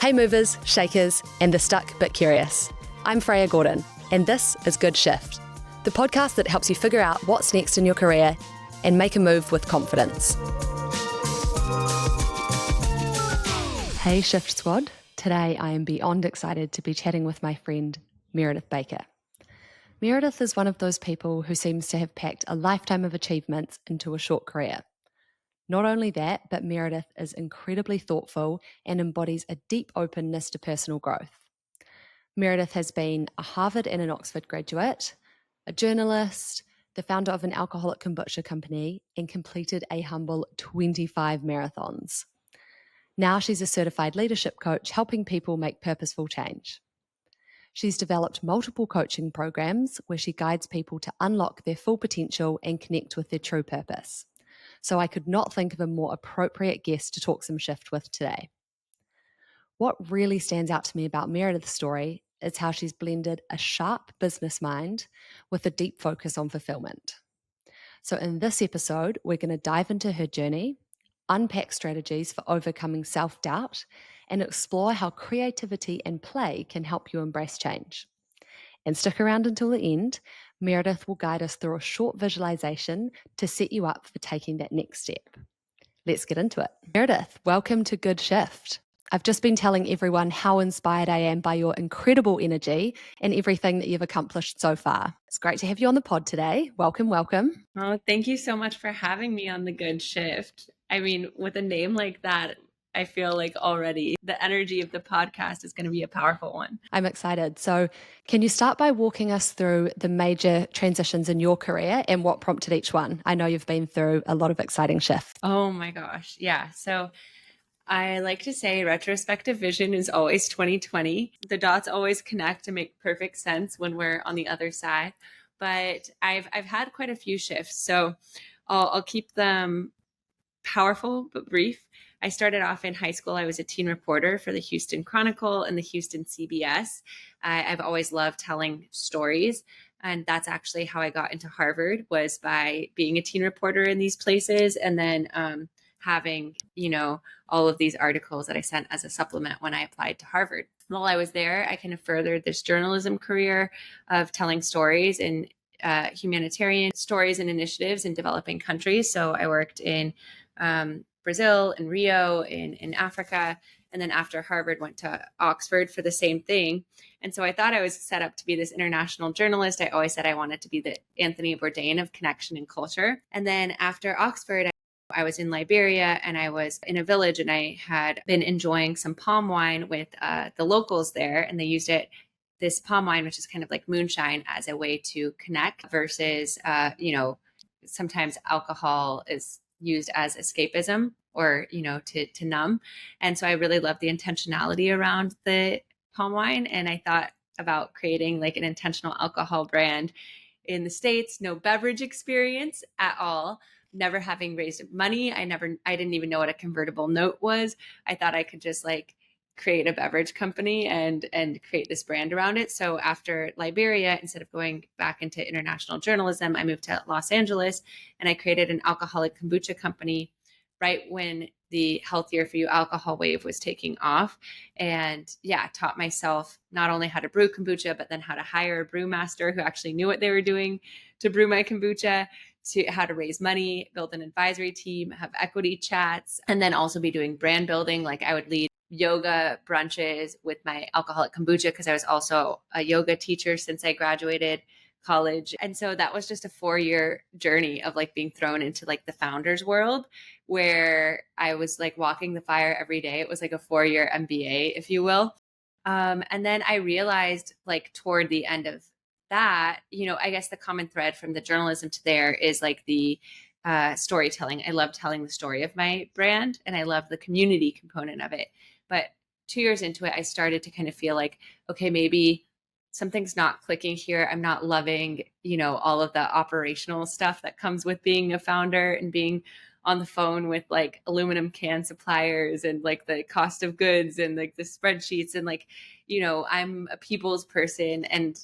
Hey movers, shakers, and the stuck but curious. I'm Freya Gordon, and this is Good Shift, the podcast that helps you figure out what's next in your career and make a move with confidence. Hey Shift Squad, today I am beyond excited to be chatting with my friend Meredith Baker. Meredith is one of those people who seems to have packed a lifetime of achievements into a short career. Not only that, but Meredith is incredibly thoughtful and embodies a deep openness to personal growth. Meredith has been a Harvard and an Oxford graduate, a journalist, the founder of an alcoholic kombucha company, and completed a humble 25 marathons. Now she's a certified leadership coach helping people make purposeful change. She's developed multiple coaching programs where she guides people to unlock their full potential and connect with their true purpose. So I could not think of a more appropriate guest to talk some shift with today. What really stands out to me about Meredith's story is how she's blended a sharp business mind with a deep focus on fulfillment. So in this episode, we're going to dive into her journey, unpack strategies for overcoming self-doubt, and explore how creativity and play can help you embrace change. And stick around until the end. Meredith will guide us through a short visualization to set you up for taking that next step. Let's get into it. Meredith, welcome to Good Shift. I've just been telling everyone how inspired I am by your incredible energy and everything that you've accomplished so far. It's great to have you on the pod today. Welcome, welcome. Oh, thank you so much for having me on the Good Shift. I mean, with a name like that, I feel like already the energy of the podcast is going to be a powerful one. I'm excited. So can you start by walking us through the major transitions in your career and what prompted each one? I know you've been through a lot of exciting shifts. Oh my gosh. Yeah. So I like to say retrospective vision is always 2020. The dots always connect to make perfect sense when we're on the other side. But I've had quite a few shifts. So I'll keep them powerful but brief. I started off in high school. I was a teen reporter for the Houston Chronicle and the Houston CBS. I've always loved telling stories. And that's actually how I got into Harvard, was by being a teen reporter in these places and then having, all of these articles that I sent as a supplement when I applied to Harvard. While I was there, I kind of furthered this journalism career of telling stories and humanitarian stories and initiatives in developing countries. So I worked in Brazil and Rio in Africa. And then after Harvard, went to Oxford for the same thing. And so I thought I was set up to be this international journalist. I always said I wanted to be the Anthony Bourdain of connection and culture. And then after Oxford, I was in Liberia and I was in a village and I had been enjoying some palm wine with the locals there. And they used this palm wine, which is kind of like moonshine, as a way to connect versus, sometimes alcohol is used as escapism or, to numb. And so I really loved the intentionality around the palm wine. And I thought about creating like an intentional alcohol brand in the States, no beverage experience at all. Never having raised money. I didn't even know what a convertible note was. I thought I could just like create a beverage company and create this brand around it. So after Liberia, instead of going back into international journalism, I moved to Los Angeles and I created an alcoholic kombucha company right when the healthier for you alcohol wave was taking off. And taught myself not only how to brew kombucha, but then how to hire a brewmaster who actually knew what they were doing to brew my kombucha, to how to raise money, build an advisory team, have equity chats, and then also be doing brand building. Like I would lead yoga brunches with my alcoholic kombucha because I was also a yoga teacher since I graduated college. And so that was just a 4-year journey of like being thrown into like the founders world where I was like walking the fire every day. It was like a 4-year MBA, if you will. And then I realized like toward the end of that, I guess the common thread from the journalism to there is like the storytelling. I love telling the story of my brand and I love the community component of it. But 2 years into it, I started to kind of feel like, okay, maybe something's not clicking here. I'm not loving, all of the operational stuff that comes with being a founder and being on the phone with like aluminum can suppliers and like the cost of goods and like the spreadsheets and like, I'm a people's person and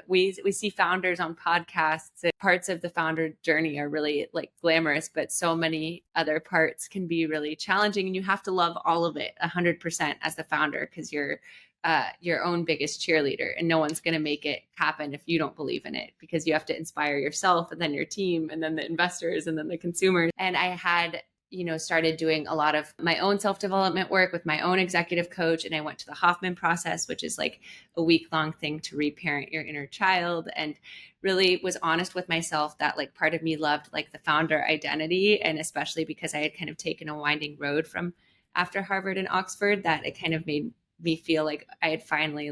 we see founders on podcasts, and parts of the founder journey are really like glamorous, but so many other parts can be really challenging, and you have to love all of it 100% as the founder, because you're your own biggest cheerleader, and no one's going to make it happen if you don't believe in it, because you have to inspire yourself and then your team and then the investors and then the consumers. And I had started doing a lot of my own self-development work with my own executive coach. And I went to the Hoffman process, which is like a week-long thing to reparent your inner child, and really was honest with myself that like part of me loved like the founder identity. And especially because I had kind of taken a winding road from after Harvard and Oxford, that it kind of made me feel like I had finally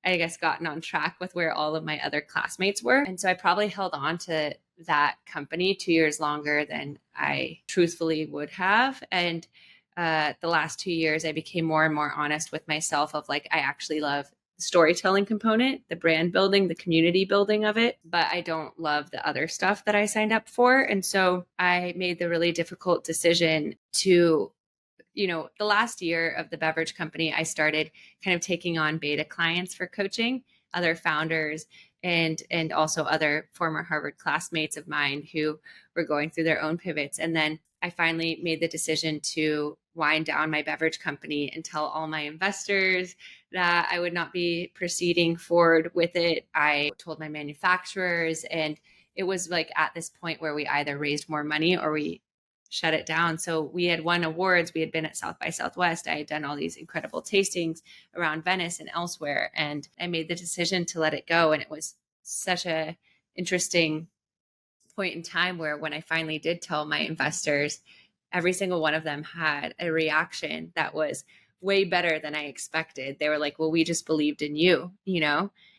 I guess gotten on track with where all of my other classmates were. And so I probably held on to that company 2 years longer than I truthfully would have. And the last 2 years, I became more and more honest with myself of like, I actually love the storytelling component, the brand building, the community building of it, but I don't love the other stuff that I signed up for. And so I made the really difficult decision to the last year of the beverage company, I started kind of taking on beta clients for coaching, other founders and also other former Harvard classmates of mine who were going through their own pivots. And then I finally made the decision to wind down my beverage company and tell all my investors that I would not be proceeding forward with it. I told my manufacturers, and it was like at this point where we either raised more money or we shut it down. So we had won awards. We had been at South by Southwest. I had done all these incredible tastings around Venice and elsewhere. And I made the decision to let it go. And it was such a interesting point in time where when I finally did tell my investors, every single one of them had a reaction that was way better than I expected. They were like, well, we just believed in you,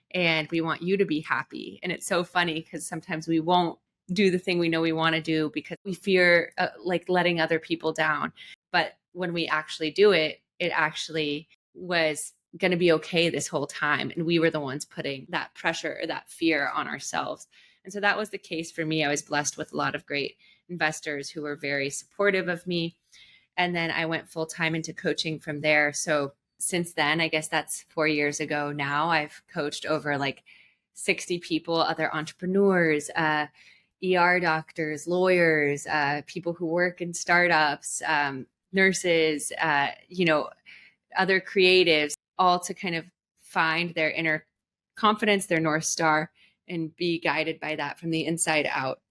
and we want you to be happy. And it's so funny because sometimes we won't do the thing we know we want to do because we fear like letting other people down. But when we actually do it, it actually was going to be okay this whole time. And we were the ones putting that pressure or that fear on ourselves. And so that was the case for me. I was blessed with a lot of great investors who were very supportive of me. And then I went full time into coaching from there. So since then, I guess that's 4 years ago now, I've coached over like 60 people, other entrepreneurs, ER doctors, lawyers, people who work in startups, nurses, other creatives, all to kind of find their inner confidence, their North Star, and be guided by that from the inside out.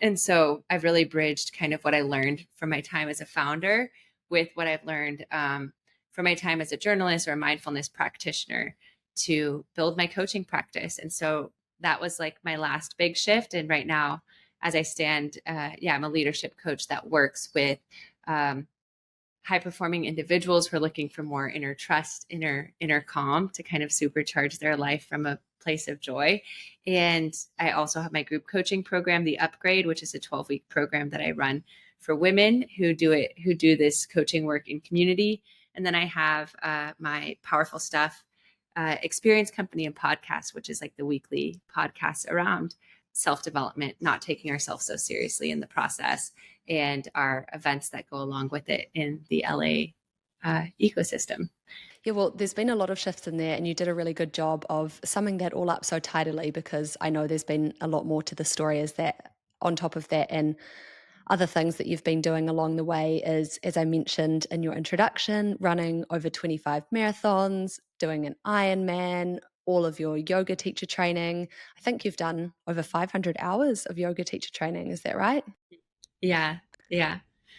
And so I've really bridged kind of what I learned from my time as a founder with what I've learned from my time as a journalist or a mindfulness practitioner to build my coaching practice. And so that was like my last big shift. And right now, as I stand, I'm a leadership coach that works with high performing individuals who are looking for more inner trust, inner calm to kind of supercharge their life from a place of joy. And I also have my group coaching program, The Upgrade, which is a 12-week program that I run for women who do this coaching work in community. And then I have my Powerful Stuff experience company and podcast, which is like the weekly podcast around self-development, not taking ourselves so seriously in the process, and our events that go along with it in the LA ecosystem. Yeah, well, there's been a lot of shifts in there, and you did a really good job of summing that all up so tidily, because I know there's been a lot more to the story as that on top of that. And other things that you've been doing along the way is, as I mentioned in your introduction, running over 25 marathons, doing an Ironman, all of your yoga teacher training. I think you've done over 500 hours of yoga teacher training. Is that right? Yeah.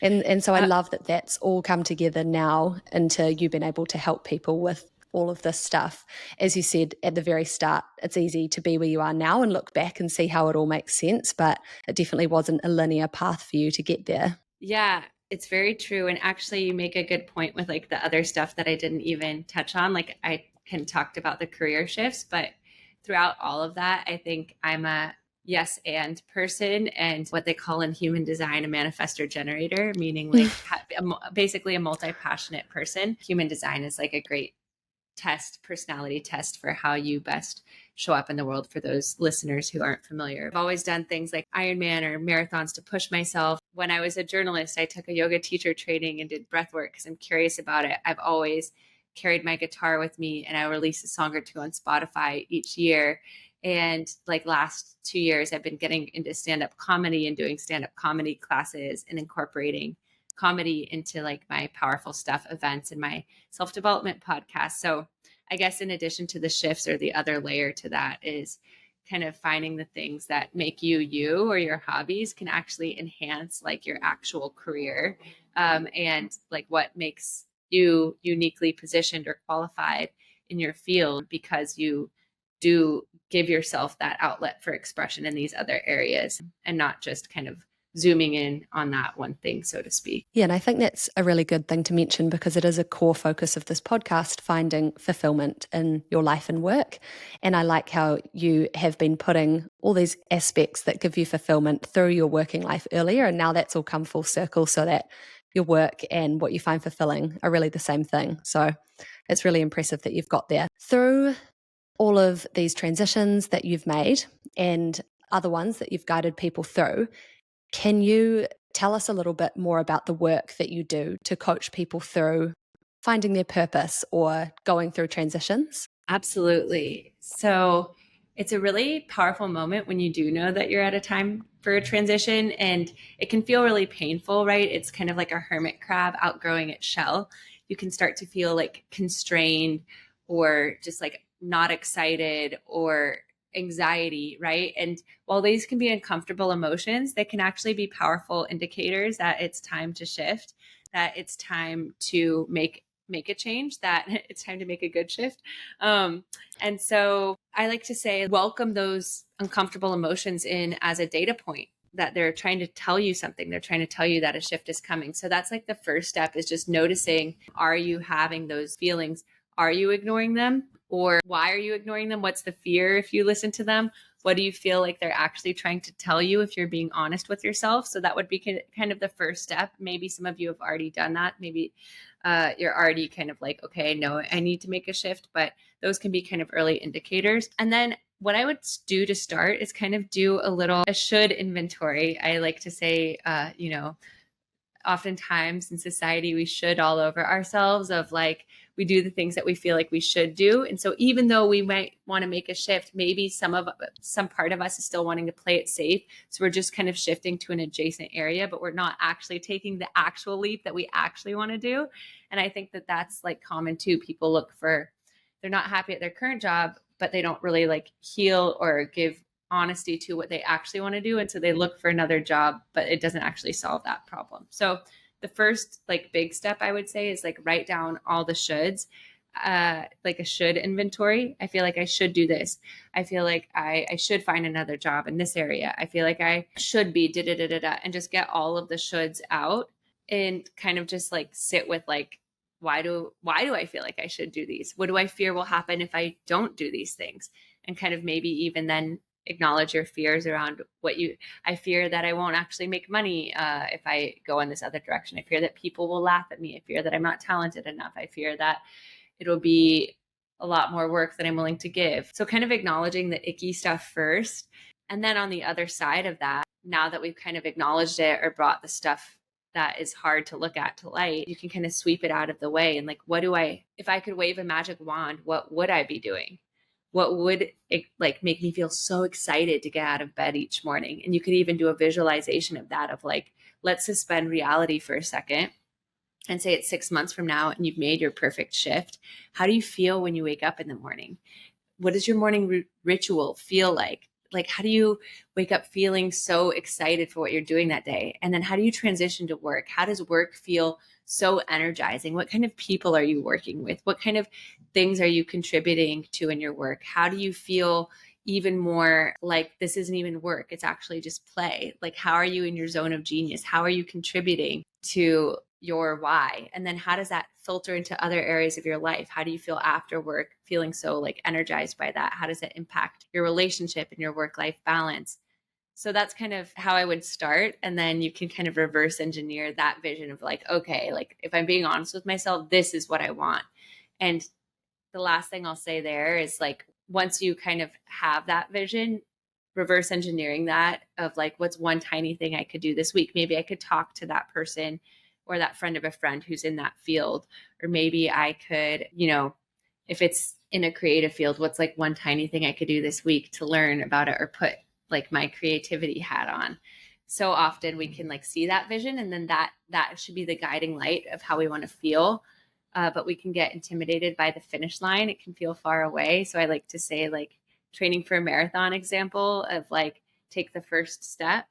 And so I love that that's all come together now into you being able to help people with all of this stuff. As you said at the very start, it's easy to be where you are now and look back and see how it all makes sense, but it definitely wasn't a linear path for you to get there. Yeah, it's very true. And actually, you make a good point with like the other stuff that I didn't even touch on. Like I can talked about the career shifts, but throughout all of that, I think I'm a yes and person, and what they call in human design a manifestor generator, meaning like basically a multi-passionate person. Human design is like a great personality test for how you best show up in the world for those listeners who aren't familiar. I've always done things like Ironman or marathons to push myself. When I was a journalist, I took a yoga teacher training and did breath work because I'm curious about it. I've always carried my guitar with me, and I release a song or two on Spotify each year. And like last 2 years, I've been getting into stand-up comedy and doing stand-up comedy classes and incorporating comedy into like my powerful stuff events and my self-development podcast. So I guess in addition to the shifts, or the other layer to that is kind of finding the things that make you you, or your hobbies can actually enhance like your actual career, and like what makes you uniquely positioned or qualified in your field, because you do give yourself that outlet for expression in these other areas, and not just kind of zooming in on that one thing, so to speak. Yeah, and I think that's a really good thing to mention because it is a core focus of this podcast, finding fulfillment in your life and work. And I like how you have been putting all these aspects that give you fulfillment through your working life earlier. And now that's all come full circle so that your work and what you find fulfilling are really the same thing. So it's really impressive that you've got there. Through all of these transitions that you've made and other ones that you've guided people through, can you tell us a little bit more about the work that you do to coach people through finding their purpose or going through transitions? Absolutely. So it's a really powerful moment when you do know that you're at a time for a transition, and it can feel really painful, right? It's kind of like a hermit crab outgrowing its shell. You can start to feel like constrained, or just like not excited, or anxiety, right? And while these can be uncomfortable emotions, they can actually be powerful indicators that it's time to shift, that it's time to make a change, that it's time to make a good shift. And so I like to say, welcome those uncomfortable emotions in as a data point, that they're trying to tell you something. They're trying to tell you that a shift is coming. So that's like the first step, is just noticing, are you having those feelings? Are you ignoring them? Or why are you ignoring them? What's the fear if you listen to them? What do you feel like they're actually trying to tell you if you're being honest with yourself? So that would be kind of the first step. Maybe some of you have already done that. Maybe you're already kind of like, okay, no, I need to make a shift, but those can be kind of early indicators. And then what I would do to start is kind of do a should inventory. I like to say, oftentimes in society, we should all over ourselves, of like, we do the things that we feel like we should do. And so even though we might want to make a shift, maybe some part of us is still wanting to play it safe. So we're just kind of shifting to an adjacent area, but we're not actually taking the actual leap that we actually want to do. And I think that that's like common too. People they're not happy at their current job, but they don't really like heal or give honesty to what they actually want to do. And so they look for another job, but it doesn't actually solve that problem. So the first like big step I would say is like write down all the shoulds, like a should inventory. I feel like I should do this. I feel like I should find another job in this area. I feel like I should be da da da da da, and just get all of the shoulds out, and kind of just like sit with like, why do I feel like I should do these? What do I fear will happen if I don't do these things? And kind of maybe even then acknowledge your fears around I fear that I won't actually make money if I go in this other direction. I fear that people will laugh at me. I fear that I'm not talented enough. I fear that it'll be a lot more work than I'm willing to give. So kind of acknowledging the icky stuff first. And then on the other side of that, now that we've kind of acknowledged it or brought the stuff that is hard to look at to light, you can kind of sweep it out of the way. And like, if I could wave a magic wand, what would I be doing? What would it like make me feel so excited to get out of bed each morning? And you could even do a visualization of that, of like, let's suspend reality for a second and say it's 6 months from now and you've made your perfect shift. How do you feel when you wake up in the morning? What does your morning ritual feel like? Like, how do you wake up feeling so excited for what you're doing that day? And then how do you transition to work? How does work feel so energizing? What kind of people are you working with? What kind of things are you contributing to in your work? How do you feel even more like this isn't even work? It's actually just play. Like, how are you in your zone of genius? How are you contributing to your why? And then how does that filter into other areas of your life? How do you feel after work, feeling so like energized by that? How does it impact your relationship and your work-life balance? So that's kind of how I would start. And then you can kind of reverse engineer that vision of like, okay, like if I'm being honest with myself, this is what I want. And the last thing I'll say there is like, once you kind of have that vision, reverse engineering that of like, what's one tiny thing I could do this week? Maybe I could talk to that person or that friend of a friend who's in that field. Or maybe I could, you know, if it's in a creative field, what's like one tiny thing I could do this week to learn about it or put like my creativity hat on. So often we can like see that vision, and then that should be the guiding light of how we want to feel. But we can get intimidated by the finish line. It can feel far away. So I like to say, like, training for a marathon example of like, take the first step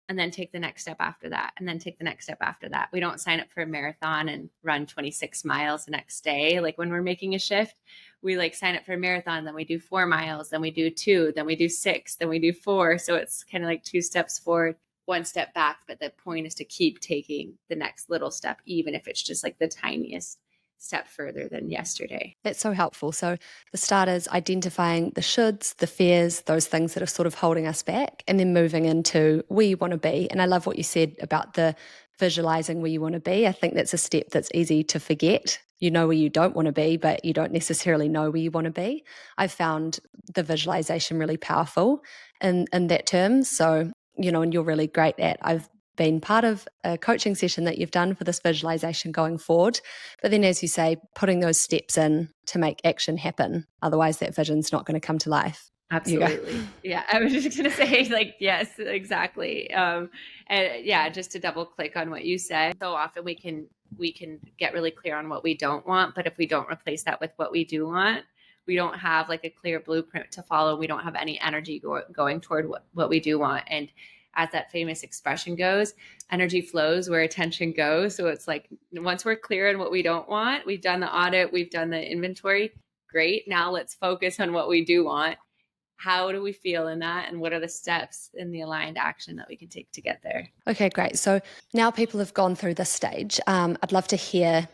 and then take the next step after that, and then take the next step after that. We don't sign up for a marathon and run 26 miles the next day. Like when we're making a shift, we like sign up for a marathon, then we do 4 miles, then we do 2, then we do 6, then we do 4. So it's kind of like 2 steps forward, 1 step back. But the point is to keep taking the next little step, even if it's just like the tiniest step further than yesterday. That's so helpful. So the start is identifying the shoulds, the fears, those things that are sort of holding us back, and then moving into where you want to be. And I love what you said about the visualizing where you want to be. I think that's a step that's easy to forget. You know where you don't want to be, but you don't necessarily know where you want to be. I've found the visualization really powerful in that term. So, you know, and you're really great at, I've been part of a coaching session that you've done for this visualization going forward. But then, as you say, putting those steps in to make action happen. Otherwise, that vision's not going to come to life. Absolutely. Yeah. I was just going to say, like, yes, exactly. And yeah, just to double click on what you said. So often we can get really clear on what we don't want, but if we don't replace that with what we do want, we don't have like a clear blueprint to follow. We don't have any energy going toward what we do want. And as that famous expression goes, energy flows where attention goes. So it's like, once we're clear on what we don't want, we've done the audit, we've done the inventory. Great. Now let's focus on what we do want. How do we feel in that? And what are the steps in the aligned action that we can take to get there? Okay, great. So now people have gone through this stage. I'd love to hear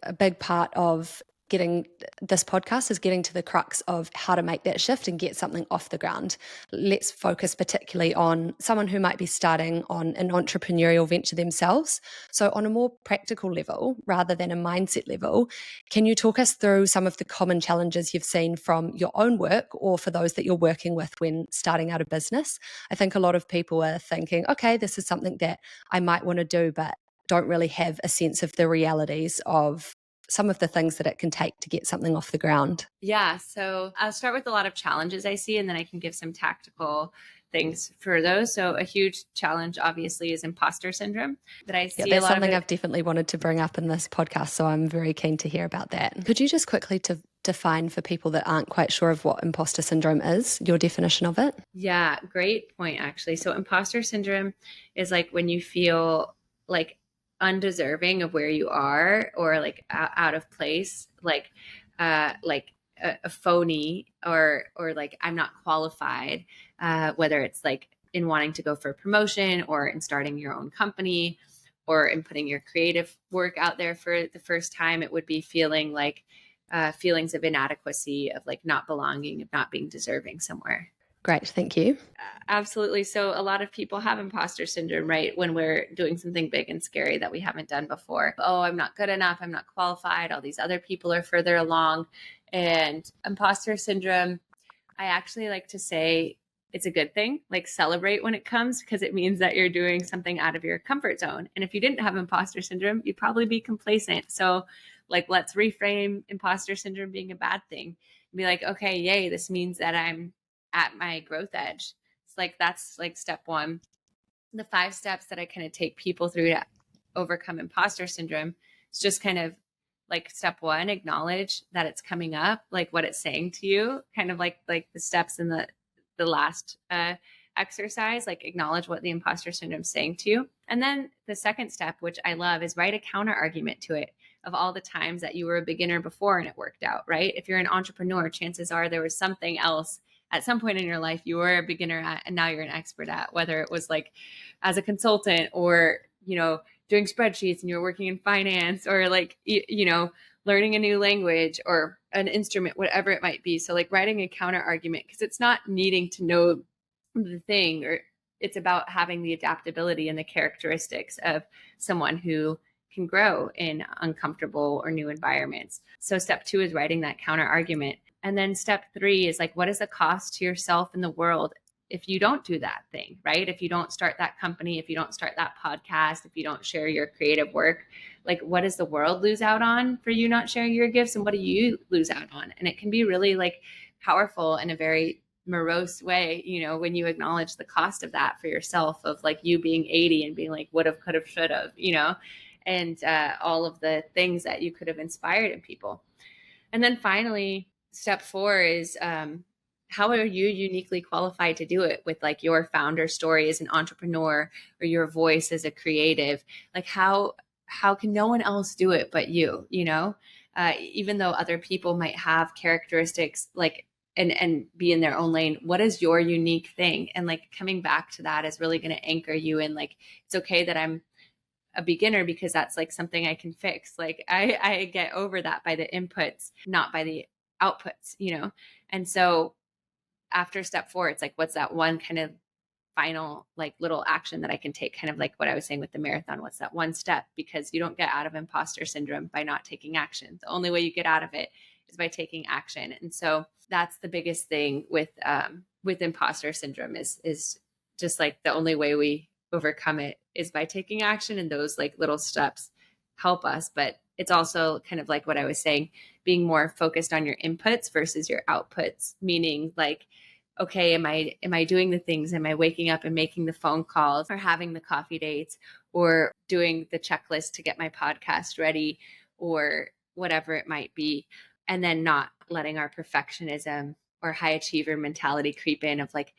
a big part of getting this podcast is getting to the crux of how to make that shift and get something off the ground. Let's focus particularly on someone who might be starting on an entrepreneurial venture themselves. So on a more practical level, rather than a mindset level, can you talk us through some of the common challenges you've seen from your own work or for those that you're working with when starting out a business? I think a lot of people are thinking, okay, this is something that I might want to do, but don't really have a sense of the realities of some of the things that it can take to get something off the ground. Yeah. So I'll start with a lot of challenges I see, and then I can give some tactical things for those. So a huge challenge, obviously, is imposter syndrome that I see. Yeah, that's something I've definitely wanted to bring up in this podcast. So I'm very keen to hear about that. Could you just quickly define for people that aren't quite sure of what imposter syndrome is, your definition of it? Yeah, great point, actually. So imposter syndrome is like when you feel like undeserving of where you are, or like out of place, like a phony, or like I'm not qualified, whether it's like in wanting to go for a promotion, or in starting your own company, or in putting your creative work out there for the first time. It would be feeling like feelings of inadequacy, of like not belonging, of not being deserving somewhere. Great, thank you. Absolutely. So a lot of people have imposter syndrome, right? When we're doing something big and scary that we haven't done before. Oh, I'm not good enough. I'm not qualified. All these other people are further along. And imposter syndrome, I actually like to say it's a good thing. Like, celebrate when it comes, because it means that you're doing something out of your comfort zone. And if you didn't have imposter syndrome, you'd probably be complacent. So like, let's reframe imposter syndrome being a bad thing. Be like, okay, yay, this means that I'm at my growth edge. It's like, that's like step one. The 5 steps that I kind of take people through to overcome imposter syndrome is just kind of like, step 1, acknowledge that it's coming up, like what it's saying to you, kind of like the steps in the last exercise, like acknowledge what the imposter syndrome is saying to you. And then the second step, which I love, is write a counter argument to it, of all the times that you were a beginner before and it worked out, right? If you're an entrepreneur, chances are there was something else at some point in your life you were a beginner at and now you're an expert at, whether it was like as a consultant, or, you know, doing spreadsheets and you're working in finance, or like, you know, learning a new language or an instrument, whatever it might be. So like, writing a counter argument, because it's not needing to know the thing, or it's about having the adaptability and the characteristics of someone who can grow in uncomfortable or new environments. So step 2 is writing that counter argument. And then step 3 is like, what is the cost to yourself and the world if you don't do that thing, right? If you don't start that company, if you don't start that podcast, if you don't share your creative work, like what does the world lose out on for you not sharing your gifts, and what do you lose out on? And it can be really like powerful in a very morose way, when you acknowledge the cost of that for yourself, of like you being 80 and being like, would have, could have, should have, and all of the things that you could have inspired in people. And then finally, step 4 is how are you uniquely qualified to do it with like your founder story as an entrepreneur, or your voice as a creative? Like how can no one else do it but you? Even though other people might have characteristics like and be in their own lane, what is your unique thing? And like coming back to that is really going to anchor you in like, it's okay that I'm a beginner, because that's like something I can fix. Like I get over that by the inputs, not by the outputs, And so after step 4, it's like, what's that one kind of final like little action that I can take? Kind of like what I was saying with the marathon. What's that one step? Because you don't get out of imposter syndrome by not taking action. The only way you get out of it is by taking action. And so that's the biggest thing with imposter syndrome is just like the only way we overcome it is by taking action, and those like little steps help us. But it's also kind of like what I was saying, being more focused on your inputs versus your outputs, meaning like, okay, am I doing the things? Am I waking up and making the phone calls, or having the coffee dates, or doing the checklist to get my podcast ready, or whatever it might be? And then not letting our perfectionism or high achiever mentality creep in of like,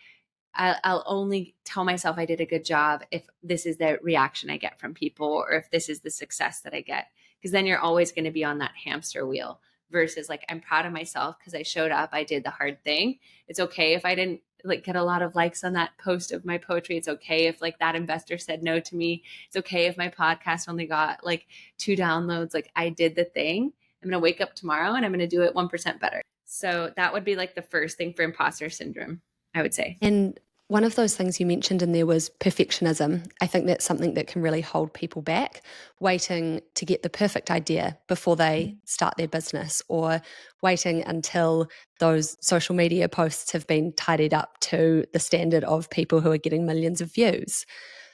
I'll only tell myself I did a good job if this is the reaction I get from people, or if this is the success that I get. Because then you're always going to be on that hamster wheel, versus like, I'm proud of myself because I showed up, I did the hard thing. It's okay if I didn't like get a lot of likes on that post of my poetry. It's okay if like that investor said no to me. It's okay if my podcast only got like 2 downloads. Like I did the thing. I'm going to wake up tomorrow and I'm going to do it 1% better. So that would be like the first thing for imposter syndrome, I would say. And one of those things you mentioned in there was perfectionism. I think that's something that can really hold people back, waiting to get the perfect idea before they start their business, or waiting until those social media posts have been tidied up to the standard of people who are getting millions of views.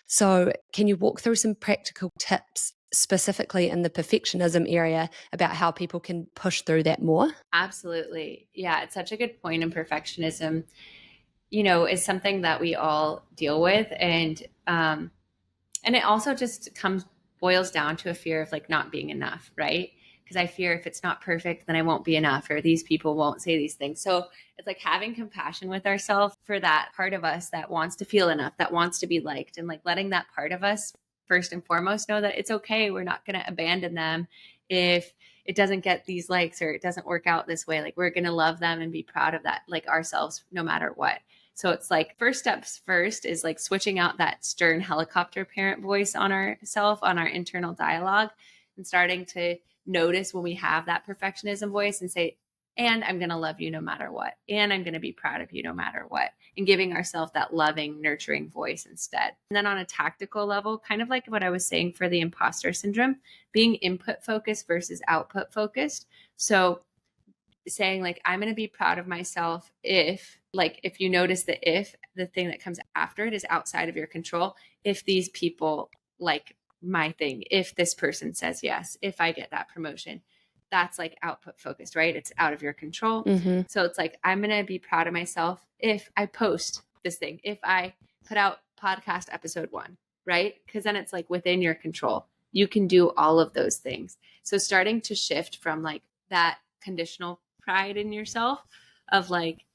So can you walk through some practical tips specifically in the perfectionism area about how people can push through that more? Absolutely. Yeah, it's such a good point. In perfectionism, is something that we all deal with. And it also just boils down to a fear of like not being enough, right? Because I fear if it's not perfect, then I won't be enough, or these people won't say these things. So it's like having compassion with ourselves for that part of us that wants to feel enough, that wants to be liked, and like letting that part of us first and foremost know that it's okay. We're not going to abandon them if it doesn't get these likes, or it doesn't work out this way. Like we're going to love them and be proud of that, like ourselves, no matter what. So it's like first steps first is like switching out that stern helicopter parent voice on ourself, on our internal dialogue, and starting to notice when we have that perfectionism voice and say, and I'm going to love you no matter what. And I'm going to be proud of you no matter what. And giving ourselves that loving, nurturing voice instead. And then on a tactical level, kind of like what I was saying for the imposter syndrome, being input focused versus output focused. So saying like, I'm going to be proud of myself if you notice the thing that comes after it is outside of your control, if these people like my thing, if this person says yes, if I get that promotion, that's like output focused, right? It's out of your control. Mm-hmm. So it's like, I'm going to be proud of myself if I post this thing, if I put out podcast episode 1, right? Because then it's like within your control. You can do all of those things. So starting to shift from like that conditional pride in yourself of like,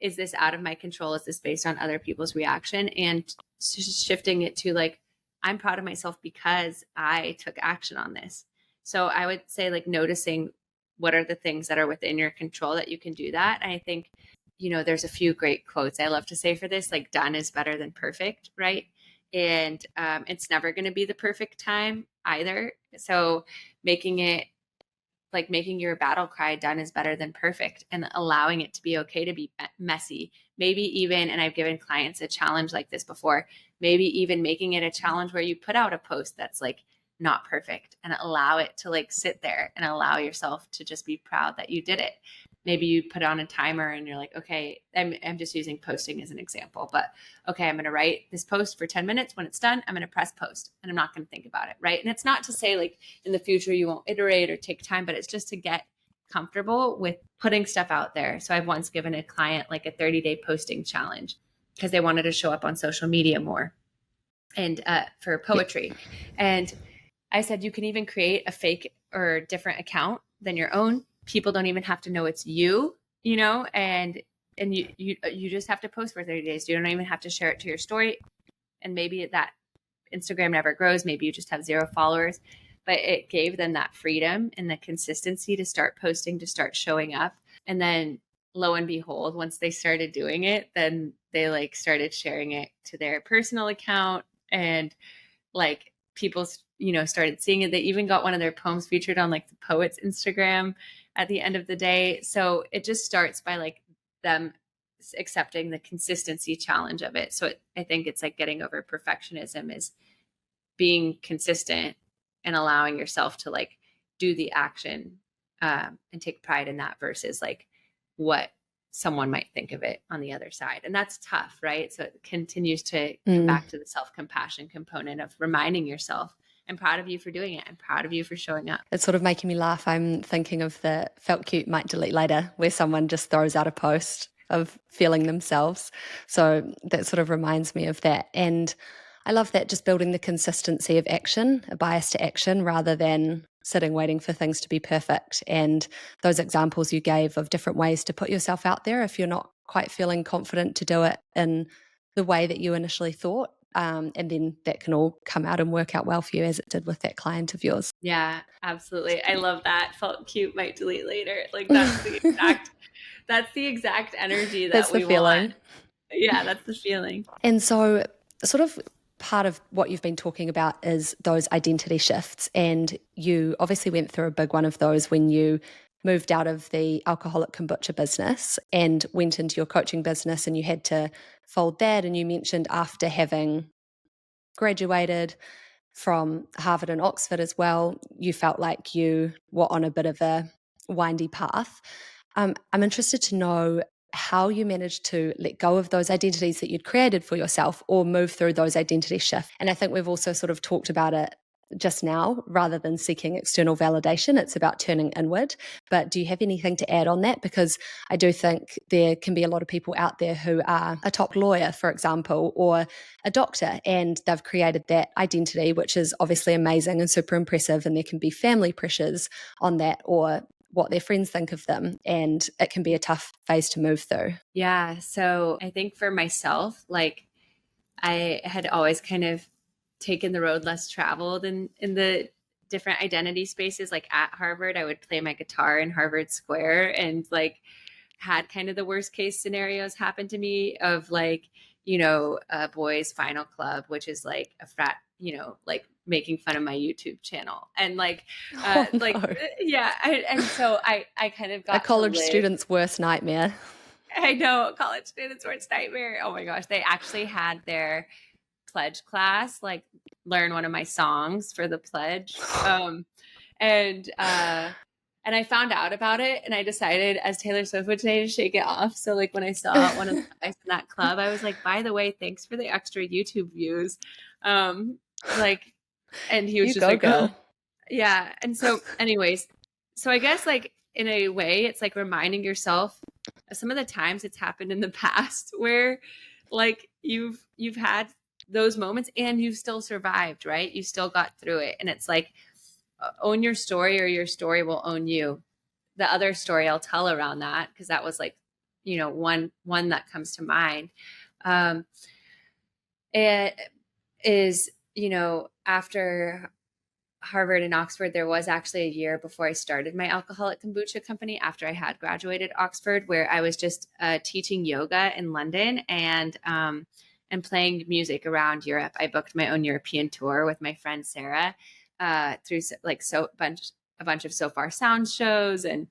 is this out of my control? Is this based on other people's reaction? And shifting it to like, I'm proud of myself because I took action on this. So I would say like noticing what are the things that are within your control that you can do that. And I think, there's a few great quotes I love to say for this, like done is better than perfect, right? And it's never going to be the perfect time either. So making your battle cry, done is better than perfect, and allowing it to be okay to be messy. Maybe even, and I've given clients a challenge like this before, maybe even making it a challenge where you put out a post that's like not perfect and allow it to like sit there and allow yourself to just be proud that you did it. maybe you put on a timer and you're like, okay, I'm just using posting as an example, but okay, I'm going to write this post for 10 minutes. When it's done, I'm going to press post and I'm not going to think about it. Right. And it's not to say like in the future you won't iterate or take time, but it's just to get comfortable with putting stuff out there. So I've once given a client like a 30-day posting challenge because they wanted to show up on social media more and for poetry. And I said, you can even create a fake or different account than your own. People don't even have to know it's you, you know, and you just have to post for 30 days. You don't even have to share it to your story. And maybe that Instagram never grows. Maybe you just have 0 followers, but it gave them that freedom and the consistency to start posting, to start showing up. And then lo and behold, once they started doing it, then they like started sharing it to their personal account, and like people, you know, started seeing it. They even got one of their poems featured on like the poet's Instagram at the end of the day. So it just starts by like them accepting the consistency challenge of it. So I think it's like getting over perfectionism is being consistent and allowing yourself to like do the action and take pride in that versus like what someone might think of it on the other side. And that's tough, right? So it continues to come back to the self-compassion component of reminding yourself, I'm proud of you for doing it. I'm proud of you for showing up. It's sort of making me laugh. I'm thinking of the felt cute might delete later, where someone just throws out a post of feeling themselves. So that sort of reminds me of that. And I love that, just building the consistency of action, a bias to action, rather than sitting waiting for things to be perfect. And those examples you gave of different ways to put yourself out there if you're not quite feeling confident to do it in the way that you initially thought. And then that can all come out and work out well for you, as it did with that client of yours. Yeah, absolutely. I love that. Felt cute, might delete later. Like that's the exact energy that That's the we feeling. want. Yeah, that's the feeling. And so sort of part of what you've been talking about is those identity shifts. And you obviously went through a big one of those when you moved out of the alcoholic kombucha business and went into your coaching business, and you had to fold that. And you mentioned after having graduated from Harvard and Oxford as well, you felt like you were on a bit of a windy path. I'm interested to know how you managed to let go of those identities that you'd created for yourself or move through those identity shifts. And I think we've also sort of talked about it just now, rather than seeking external validation, it's about turning inward. But do you have anything to add on that? Because I do think there can be a lot of people out there who are a top lawyer, for example, or a doctor, and they've created that identity, which is obviously amazing and super impressive. And there can be family pressures on that, or what their friends think of them. And it can be a tough phase to move through. Yeah. So I think for myself, like I had always kind of taken the road less traveled in the different identity spaces. Like at Harvard, I would play my guitar in Harvard Square and like had kind of the worst case scenarios happen to me of like, you know, a boys final club, which is like a frat, you know, like making fun of my YouTube channel. And like, yeah. And so I kind of got a college student's worst nightmare. I know, college student's worst nightmare. Oh my gosh. They actually had their pledge class, like learn one of my songs for the pledge. And I found out about it and I decided, as Taylor Swift would say, to shake it off. So like when I saw one of the guys in that club, I was like, by the way, thanks for the extra YouTube views. Like, and he was You just go, like, girl. yeah. And so anyways, so I guess like in a way, it's like reminding yourself of some of the times it's happened in the past where like you've had those moments and you've still survived, right? You still got through it. And it's like, own your story or your story will own you. The other story I'll tell around that, because that was like, you know, one that comes to mind. It is, you know, after Harvard and Oxford, there was actually a year before I started my alcoholic kombucha company after I had graduated Oxford, where I was just teaching yoga in London and playing music around Europe. I booked my own European tour with my friend Sarah through like so bunch a bunch of So Far Sound shows, and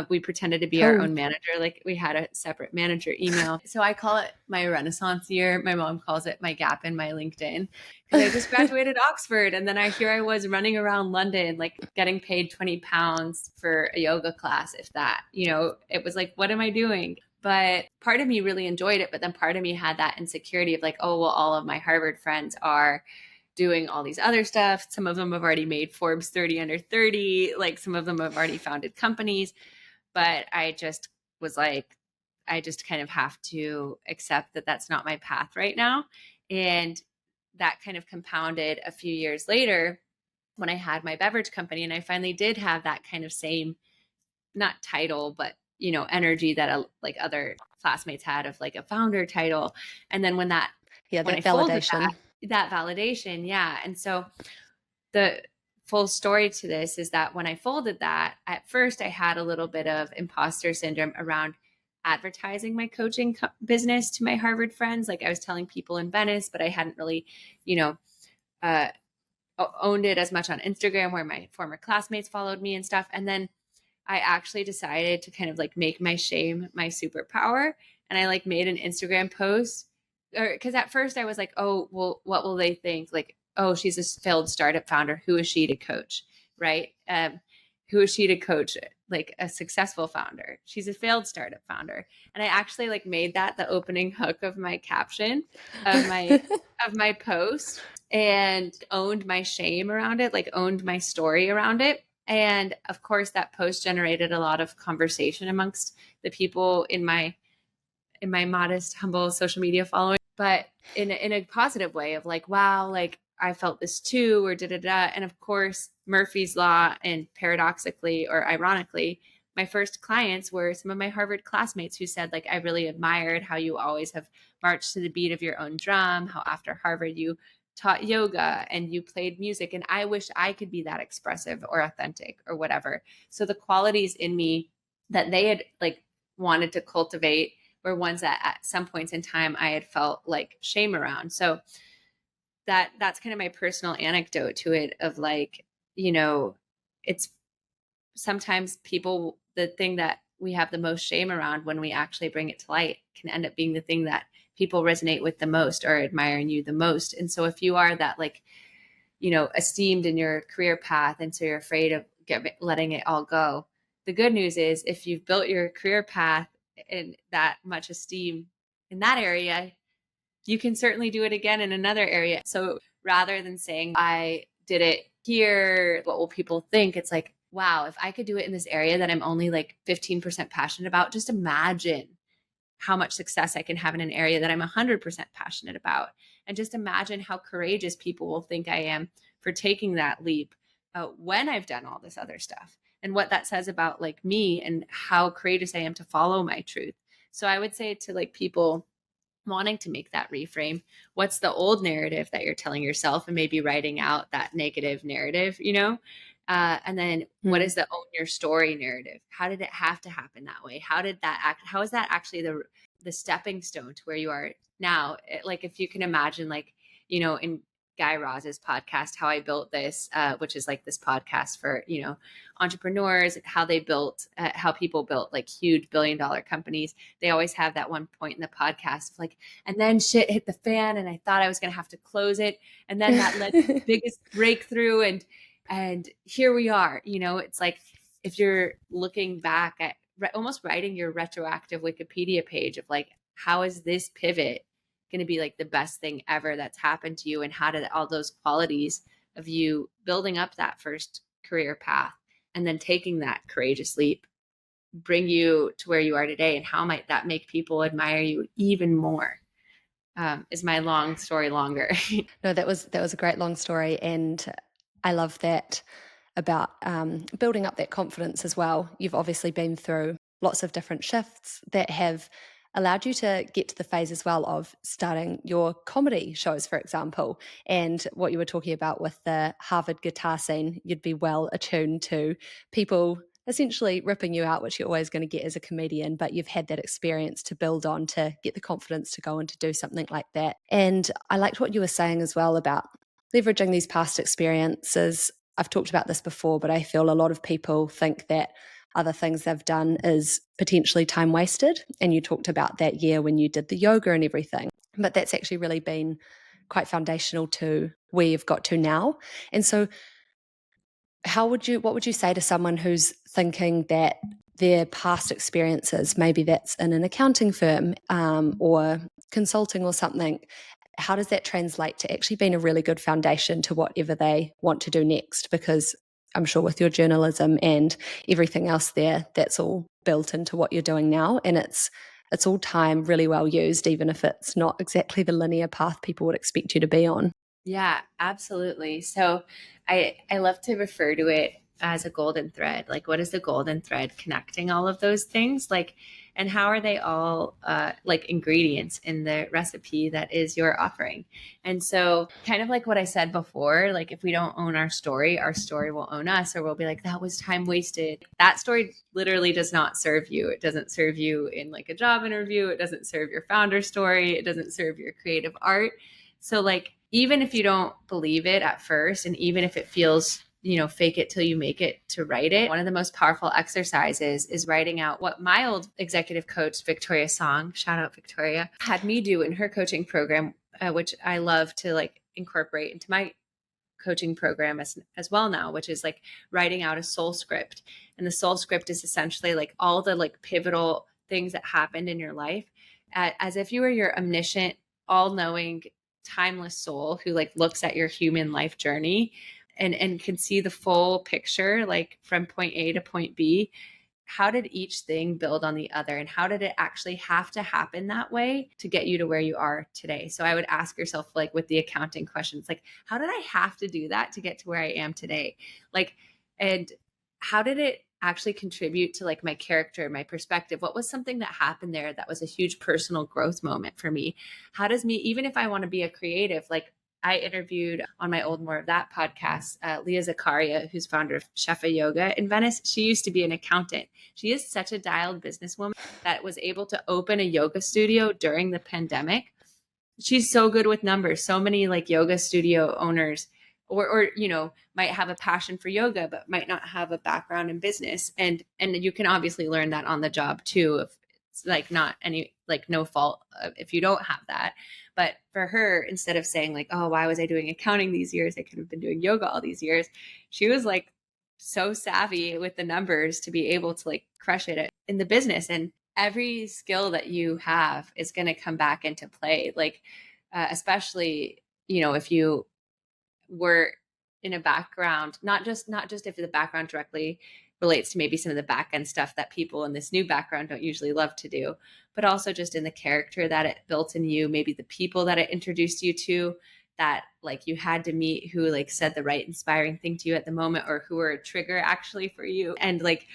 we pretended to be our Cool. own manager. Like we had a separate manager email. So I call it my Renaissance year. My mom calls it my gap in my LinkedIn, because I just graduated Oxford, and then I was running around London, like getting paid £20 for a yoga class, if that. It was like, what am I doing? But part of me really enjoyed it. But then part of me had that insecurity of like, oh, well, all of my Harvard friends are doing all these other stuff. Some of them have already made Forbes 30 under 30. Like some of them have already founded companies. But I just was like, I just kind of have to accept that that's not my path right now. And that kind of compounded a few years later when I had my beverage company, and I finally did have that kind of same, not title, but energy that like other classmates had of like a founder title. And then when Yeah, I that folded validation. that validation, yeah. And so the full story to this is that when I folded that, at first I had a little bit of imposter syndrome around advertising my coaching business to my Harvard friends. Like I was telling people in Venice, but I hadn't really, you know, uh, owned it as much on Instagram, where my former classmates followed me and stuff. And then I actually decided to kind of like make my shame my superpower. And I like made an Instagram post, or because at first I was like, oh, well, what will they think? Like, oh, she's a failed startup founder. Who is she to coach? Right. Who is she to coach? Like a successful founder. She's a failed startup founder. And I actually like made that the opening hook of my caption of my post, and owned my shame around it, like owned my story around it. And of course, that post generated a lot of conversation amongst the people in my modest, humble social media following, but in a positive way of like, wow, like I felt this too, or da da da. And of course, Murphy's Law, and paradoxically or ironically, my first clients were some of my Harvard classmates who said, like, I really admired how you always have marched to the beat of your own drum, how after Harvard you taught yoga and you played music. And I wish I could be that expressive or authentic or whatever. So the qualities in me that they had like wanted to cultivate were ones that at some points in time I had felt like shame around. So that's kind of my personal anecdote to it of like, it's sometimes people, the thing that we have the most shame around when we actually bring it to light can end up being the thing that people resonate with the most or admire in you the most. And so if you are that like, esteemed in your career path, and so you're afraid of letting it all go, the good news is if you've built your career path in that much esteem in that area, you can certainly do it again in another area. So rather than saying, I did it here, what will people think? It's like, wow, if I could do it in this area that I'm only like 15% passionate about, just imagine how much success I can have in an area that I'm 100% passionate about. And just imagine how courageous people will think I am for taking that leap when I've done all this other stuff, and what that says about like me and how courageous I am to follow my truth. So I would say to like people wanting to make that reframe, what's the old narrative that you're telling yourself, and maybe writing out that negative narrative, and then what is the own your story narrative? How did it have to happen that way? How is that actually the stepping stone to where you are now? Like if you can imagine, like, in Guy Raz's podcast, How I Built This, which is like this podcast for, entrepreneurs, how people built like huge $1 billion companies. They always have that one point in the podcast of like, and then shit hit the fan and I thought I was going to have to close it. And then that led to the biggest breakthrough. And here we are. It's like if you're looking back at almost writing your retroactive Wikipedia page of like, how is this pivot going to be like the best thing ever that's happened to you? And how did all those qualities of you building up that first career path and then taking that courageous leap bring you to where you are today? And how might that make people admire you even more? Is my long story longer? No, that was a great long story, and I love that about building up that confidence as well. You've obviously been through lots of different shifts that have allowed you to get to the phase as well of starting your comedy shows, for example. And what you were talking about with the Harvard guitar scene, you'd be well attuned to people essentially ripping you out, which you're always going to get as a comedian, but you've had that experience to build on to get the confidence to go and to do something like that. And I liked what you were saying as well about leveraging these past experiences I've talked about this before, but I feel a lot of people think that other things they've done is potentially time wasted. And you talked about that year when you did the yoga and everything, but that's actually really been quite foundational to where you've got to now. And so what would you say to someone who's thinking that their past experiences, maybe that's in an accounting firm or consulting or something, how does that translate to actually being a really good foundation to whatever they want to do next? Because I'm sure with your journalism and everything else there, that's all built into what you're doing now. And it's all time really well used, even if it's not exactly the linear path people would expect you to be on. Yeah, absolutely. So I love to refer to it as a golden thread. Like, what is the golden thread connecting all of those things? Like, and how are they all like ingredients in the recipe that is your offering? And so, kind of like what I said before, like if we don't own our story will own us, or we'll be like, that was time wasted. That story literally does not serve you. It doesn't serve you in like a job interview. It doesn't serve your founder story. It doesn't serve your creative art. So like, even if you don't believe it at first, and even if it feels, fake it till you make it to write it, one of the most powerful exercises is writing out what my old executive coach, Victoria Song, shout out Victoria, had me do in her coaching program, which I love to like incorporate into my coaching program as well now, which is like writing out a soul script. And the soul script is essentially like all the like pivotal things that happened in your life, as if you were your omniscient, all-knowing, timeless soul who like looks at your human life journey and can see the full picture, like from point A to point B. How did each thing build on the other, and how did it actually have to happen that way to get you to where you are today? So I would ask yourself, like with the accounting questions, like how did I have to do that to get to where I am today? Like, and how did it actually contribute to like my character, my perspective? What was something that happened there that was a huge personal growth moment for me? How does me, even if I want to be a creative, like I interviewed on my old More of That podcast, Leah Zakaria, who's founder of Shefa Yoga in Venice. She used to be an accountant. She is such a dialed businesswoman that was able to open a yoga studio during the pandemic. She's so good with numbers. So many like yoga studio owners or might have a passion for yoga but might not have a background in business, and you can obviously learn that on the job too, if it's like not any, like no fault if you don't have that. But for her, instead of saying like, oh, why was I doing accounting these years, I could have been doing yoga all these years, she was like so savvy with the numbers to be able to like crush it in the business. And every skill that you have is going to come back into play, like especially if you were in a background, not just if the background directly relates to maybe some of the back end stuff that people in this new background don't usually love to do, but also just in the character that it built in you, maybe the people that it introduced you to, that like you had to meet, who like said the right inspiring thing to you at the moment, or who were a trigger actually for you, and like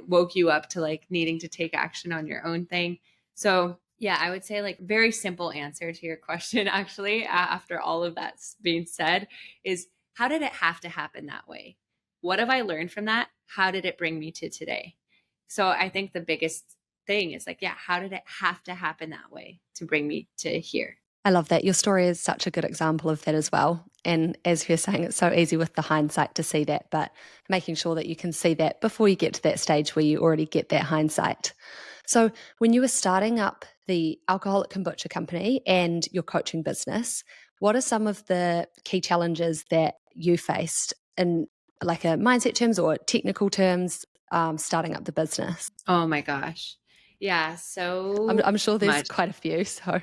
woke you up to like needing to take action on your own thing. So yeah, I would say like very simple answer to your question actually, after all of that's being said, is how did it have to happen that way? What have I learned from that? How did it bring me to today? So I think the biggest thing is like, yeah, how did it have to happen that way to bring me to here? I love that. Your story is such a good example of that as well. And as you're saying, it's so easy with the hindsight to see that, but making sure that you can see that before you get to that stage where you already get that hindsight. So, when you were starting up the alcoholic kombucha company and your coaching business, what are some of the key challenges that you faced in like a mindset terms or technical terms starting up the business? Oh my gosh. Yeah, so I'm sure there's much. quite a few. So,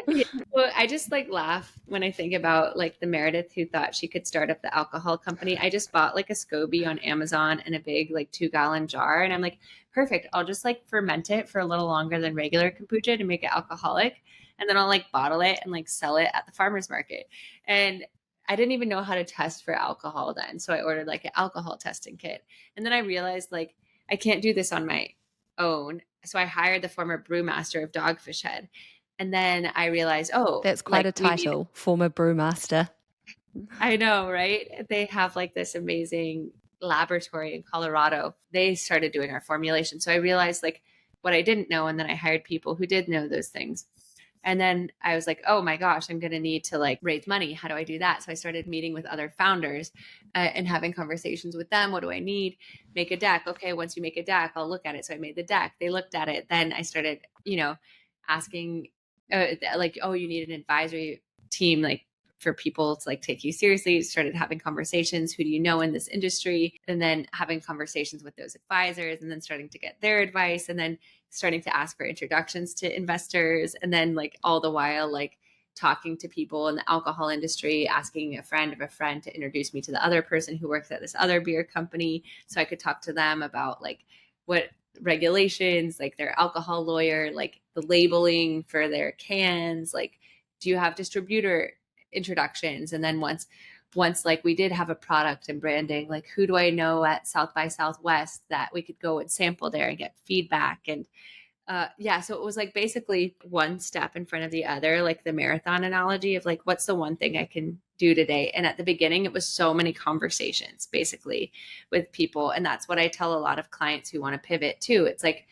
Yeah, well, I just like laugh when I think about like the Meredith who thought she could start up the alcohol company. I just bought like a SCOBY on Amazon in a big like 2-gallon jar. And I'm like, perfect. I'll just like ferment it for a little longer than regular kombucha to make it alcoholic. And then I'll like bottle it and like sell it at the farmer's market. And I didn't even know how to test for alcohol then. So I ordered like an alcohol testing kit. And then I realized like I can't do this on my own. So I hired the former brewmaster of Dogfish Head. And then I realized, oh, that's quite like a we need, title, former brewmaster. I know, right? They have like this amazing laboratory in Colorado. They started doing our formulation. So I realized like what I didn't know. And then I hired people who did know those things. And then I was like, oh my gosh, I'm going to need to like raise money. How do I do that? So I started meeting with other founders and having conversations with them. What do I need? Make a deck. Okay, once you make a deck, I'll look at it. So I made the deck. They looked at it. Then I started, asking like, oh, you need an advisory team, like for people to like take you seriously. Started having conversations. Who do you know in this industry? And then having conversations with those advisors, and then starting to get their advice, and then starting to ask for introductions to investors. And then like all the while, like talking to people in the alcohol industry, asking a friend of a friend to introduce me to the other person who works at this other beer company. So I could talk to them about like what regulations, like their alcohol lawyer, like the labeling for their cans, like do you have distributor introductions? And then once like we did have a product and branding, like who do I know at South by Southwest that we could go and sample there and get feedback? And so it was like basically one step in front of the other, like the marathon analogy of like, what's the one thing I can do today? And at the beginning, it was so many conversations basically with people. And that's what I tell a lot of clients who want to pivot too. It's like,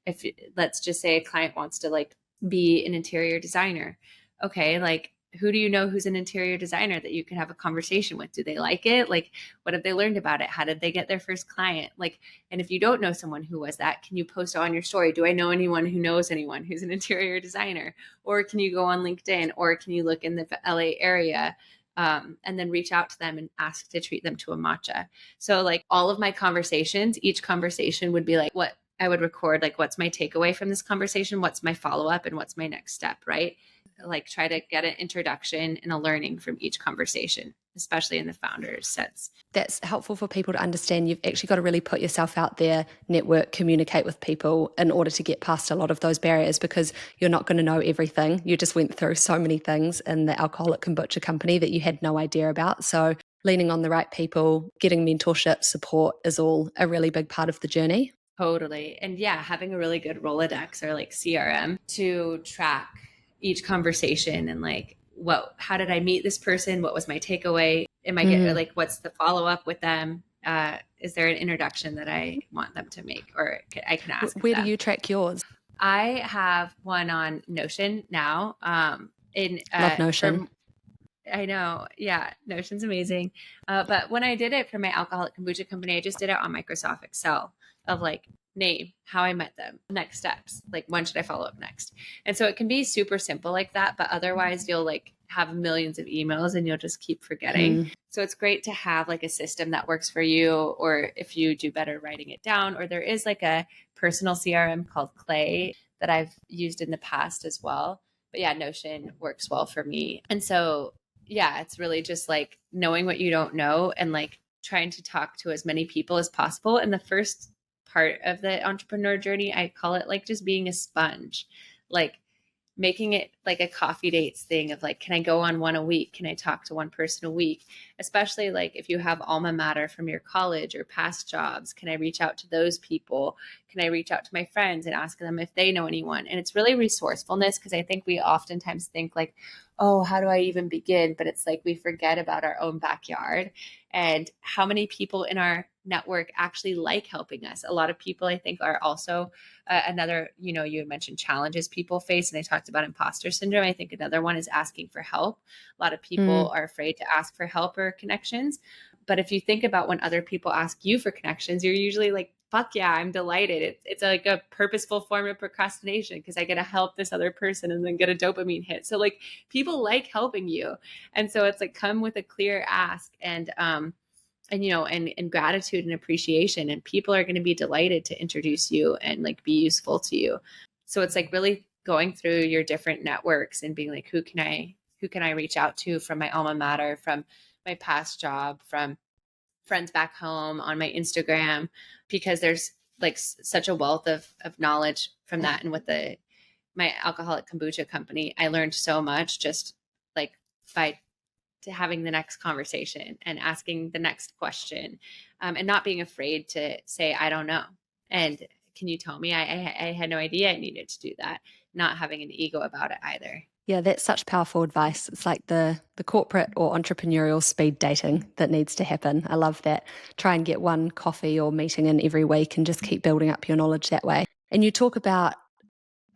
if let's just say a client wants to like be an interior designer. Okay, like who do you know who's an interior designer that you can have a conversation with? Do they like it? Like, what have they learned about it? How did they get their first client? Like, and if you don't know someone who was that, can you post on your story? Do I know anyone who knows anyone who's an interior designer? Or can you go on LinkedIn, or can you look in the LA area and then reach out to them and ask to treat them to a matcha? So like all of my conversations, each conversation would be like what I would record, like what's my takeaway from this conversation? What's my follow-up and what's my next step, right? Like try to get an introduction and a learning from each conversation, especially in the founder's sense. That's helpful for people to understand. You've actually got to really put yourself out there, network, communicate with people in order to get past a lot of those barriers, because you're not going to know everything. You just went through so many things in the alcoholic kombucha company that you had no idea about. So leaning on the right people, getting mentorship, support is all a really big part of the journey. Totally. And yeah, having a really good Rolodex or like CRM to track each conversation and like, how did I meet this person? What was my takeaway? Am I get like, what's the follow up with them? Is there an introduction that I want them to make, or I can ask? Where do you track yours? I have one on Notion now. Love Notion. I know. Yeah. Notion's amazing. But when I did it for my alcoholic kombucha company, I just did it on Microsoft Excel of like name, how I met them, next steps, like when should I follow up next? And so it can be super simple like that, but otherwise you'll like have millions of emails and you'll just keep forgetting. So it's great to have like a system that works for you, or if you do better writing it down, or there is like a personal CRM called Clay that I've used in the past as well. But yeah, Notion works well for me. And so yeah, it's really just like knowing what you don't know and like trying to talk to as many people as possible. And the first part of the entrepreneur journey, I call it like just being a sponge, like making it like a coffee dates thing of like, can I go on one a week? Can I talk to one person a week? Especially like if you have alma mater from your college or past jobs, can I reach out to those people? Can I reach out to my friends and ask them if they know anyone? And it's really resourcefulness, because I think we oftentimes think like, oh, how do I even begin? But it's like we forget about our own backyard and how many people in our network actually like helping us. A lot of people, I think, are also another, you had mentioned challenges people face, and I talked about imposter syndrome. I think another one is asking for help. A lot of people are afraid to ask for help or connections. But if you think about when other people ask you for connections, you're usually like, fuck yeah, I'm delighted. It's like a purposeful form of procrastination because I get to help this other person and then get a dopamine hit. So like people like helping you. And so it's like come with a clear ask and gratitude and appreciation, and people are going to be delighted to introduce you and like be useful to you. So it's like really going through your different networks and being like, who can I reach out to from my alma mater, from my past job, from friends back home, on my Instagram, because there's like such a wealth of knowledge from that. And with my alcoholic kombucha company, I learned so much just like by to having the next conversation and asking the next question, and not being afraid to say, I don't know. And can you tell me? I had no idea I needed to do that. Not having an ego about it either. Yeah, that's such powerful advice. It's like the corporate or entrepreneurial speed dating that needs to happen. I love that. Try and get one coffee or meeting in every week and just keep building up your knowledge that way. And you talk about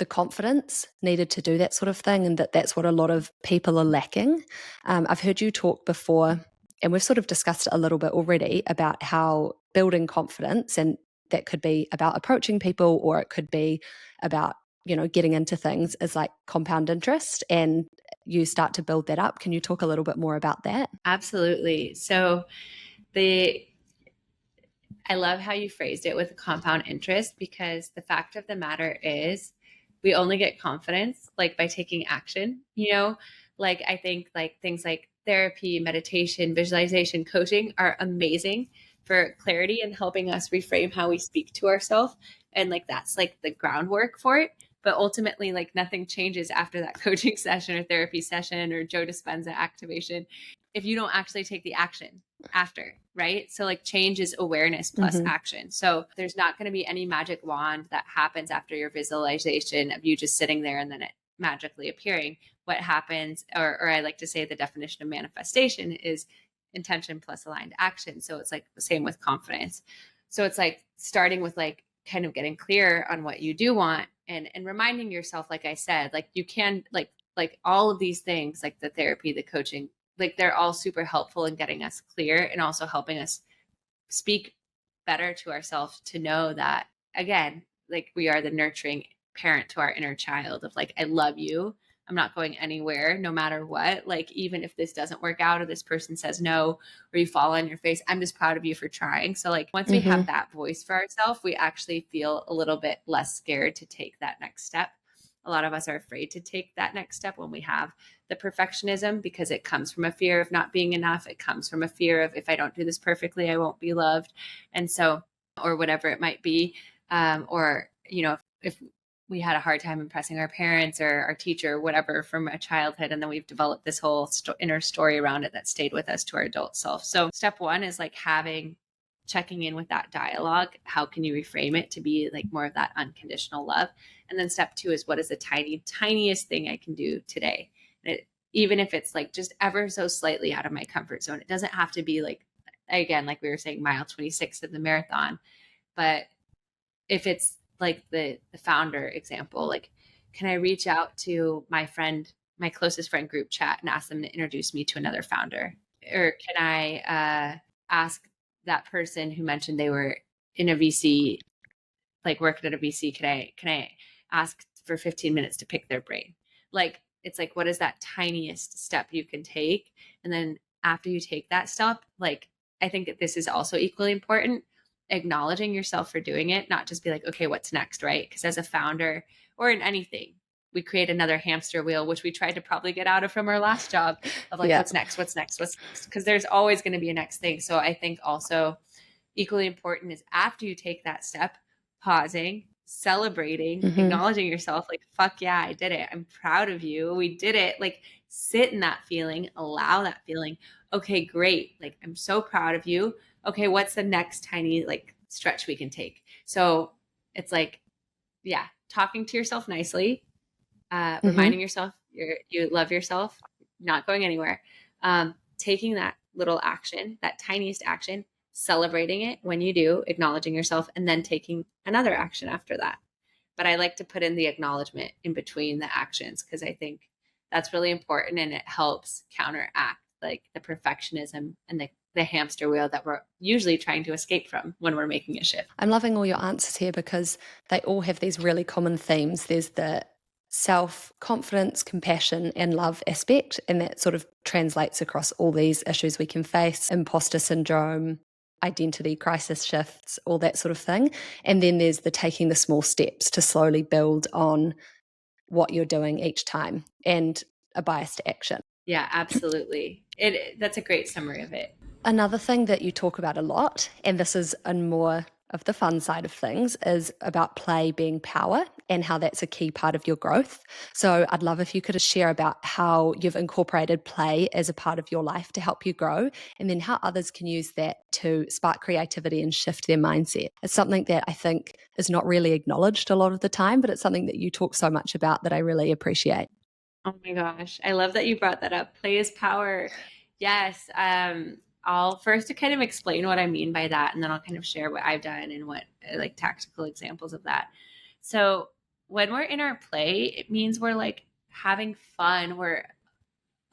the confidence needed to do that sort of thing, and that's what a lot of people are lacking. I've heard you talk before, and we've sort of discussed it a little bit already, about how building confidence, and that could be about approaching people, or it could be about, getting into things, is like compound interest, and you start to build that up. Can you talk a little bit more about that? Absolutely. So the I love how you phrased it with compound interest, because the fact of the matter is we only get confidence like by taking action, like I think like things like therapy, meditation, visualization, coaching are amazing for clarity and helping us reframe how we speak to ourselves. And like that's like the groundwork for it. But ultimately, like nothing changes after that coaching session or therapy session or Joe Dispenza activation if you don't actually take the action after, right? So like change is awareness plus action. So there's not going to be any magic wand that happens after your visualization of you just sitting there and then it magically appearing. What happens, or I like to say the definition of manifestation is intention plus aligned action. So it's like the same with confidence. So it's like starting with like kind of getting clear on what you do want, and reminding yourself, like I said, like you can like all of these things, like the therapy, the coaching, like they're all super helpful in getting us clear and also helping us speak better to ourselves, to know that, again, like we are the nurturing parent to our inner child of like, I love you. I'm not going anywhere no matter what. Like, even if this doesn't work out or this person says no, or you fall on your face, I'm just proud of you for trying. So like once we have that voice for ourselves, we actually feel a little bit less scared to take that next step. A lot of us are afraid to take that next step when we have the perfectionism, because it comes from a fear of not being enough. It comes from a fear of, if I don't do this perfectly, I won't be loved. And so, or whatever it might be. Or, if we had a hard time impressing our parents or our teacher, whatever, from a childhood, and then we've developed this whole inner story around it that stayed with us to our adult self. So step one is like checking in with that dialogue. How can you reframe it to be like more of that unconditional love? And then step two is, what is the tiniest thing I can do today? And even if it's like just ever so slightly out of my comfort zone, it doesn't have to be like, again, like we were saying, mile 26 of the marathon. But if it's like the founder example, like, can I reach out to my closest friend group chat and ask them to introduce me to another founder? Or can I ask that person who mentioned they were in a VC, like working at a VC, can I ask for 15 minutes to pick their brain? Like, it's like, what is that tiniest step you can take? And then after you take that step, like, I think that this is also equally important, acknowledging yourself for doing it, not just be like, okay, what's next, right? Because as a founder or in anything, we create another hamster wheel, which we tried to probably get out of from our last job of like, what's next? Because there's always going to be a next thing. So I think also equally important is, after you take that step, pausing, celebrating, acknowledging yourself, like, fuck yeah, I did it. I'm proud of you. We did it. Like, sit in that feeling, allow that feeling. Okay, great. Like, I'm so proud of you. Okay, what's the next tiny like stretch we can take? So it's like, yeah, talking to yourself nicely, reminding yourself you love yourself, not going anywhere, taking that little action, that tiniest action, celebrating it when you do, acknowledging yourself, and then taking another action after that. But I like to put in the acknowledgement in between the actions, because I think that's really important, and it helps counteract like the perfectionism and the hamster wheel that we're usually trying to escape from when we're making a shift. I'm loving all your answers here, because they all have these really common themes. There's the self-confidence, compassion, and love aspect, and that sort of translates across all these issues we can face: imposter syndrome, identity crisis shifts, all that sort of thing. And then there's the taking the small steps to slowly build on what you're doing each time, and a bias to action. Yeah, absolutely. That's a great summary of it. Another thing that you talk about a lot, and this is in more of the fun side of things, is about play being power, and how that's a key part of your growth. So I'd love if you could share about how you've incorporated play as a part of your life to help you grow, and then how others can use that to spark creativity and shift their mindset. It's something that I think is not really acknowledged a lot of the time, but it's something that you talk so much about that I really appreciate. Oh my gosh, I love that you brought that up. Play is power. Yes. I'll first to kind of explain what I mean by that, and then I'll kind of share what I've done and what like tactical examples of that. So when we're in our play, it means we're like having fun. We're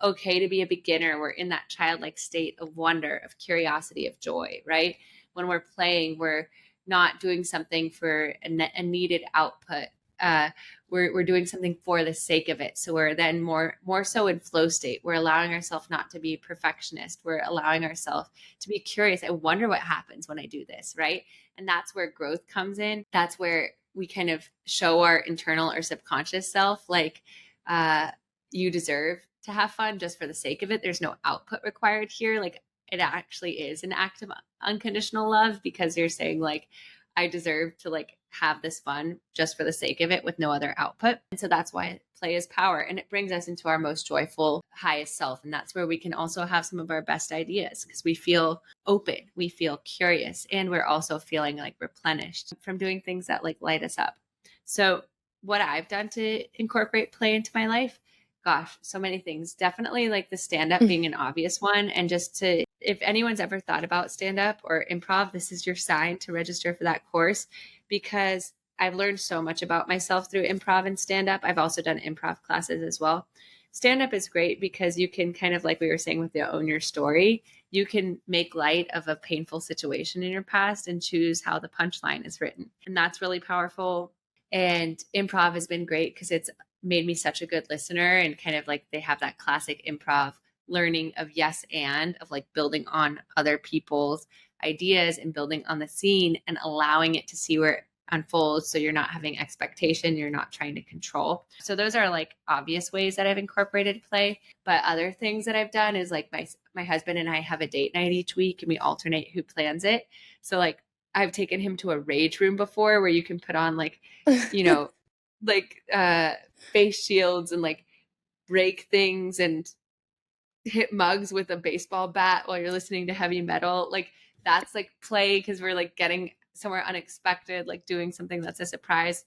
okay to be a beginner. We're in that childlike state of wonder, of curiosity, of joy, right? When we're playing, we're not doing something for a needed output. Uh, we're doing something for the sake of it. So we're then more so in flow state. We're allowing ourselves not to be perfectionist. We're allowing ourselves to be curious. I wonder what happens when I do this, right? And that's where growth comes in. That's where we kind of show our internal or subconscious self, like, you deserve to have fun just for the sake of it. There's no output required here. Like, it actually is an act of unconditional love, because you're saying like, I deserve to like have this fun just for the sake of it with no other output. And so that's why play is power, and it brings us into our most joyful, highest self. And that's where we can also have some of our best ideas, because we feel open, we feel curious, and we're also feeling like replenished from doing things that like light us up. So what I've done to incorporate play into my life, gosh, so many things. Definitely like the stand up being an obvious one. And just to, if anyone's ever thought about stand up or improv, this is your sign to register for that course, because I've learned so much about myself through improv and stand up. I've also done improv classes as well. Stand up is great because you can kind of, like we were saying with the own your story, you can make light of a painful situation in your past and choose how the punchline is written. And that's really powerful. And improv has been great because it's made me such a good listener, and kind of like they have that classic improv learning of yes and of like building on other people's ideas and building on the scene and allowing it to see where it unfolds, so you're not having expectation, you're not trying to control. So those are like obvious ways that I've incorporated play. But other things that I've done is like my husband and I have a date night each week, and we alternate who plans it. So like I've taken him to a rage room before, where you can put on like, you know, like face shields and like break things and hit mugs with a baseball bat while you're listening to heavy metal. Like, that's like play, because we're like getting somewhere unexpected, like doing something that's a surprise,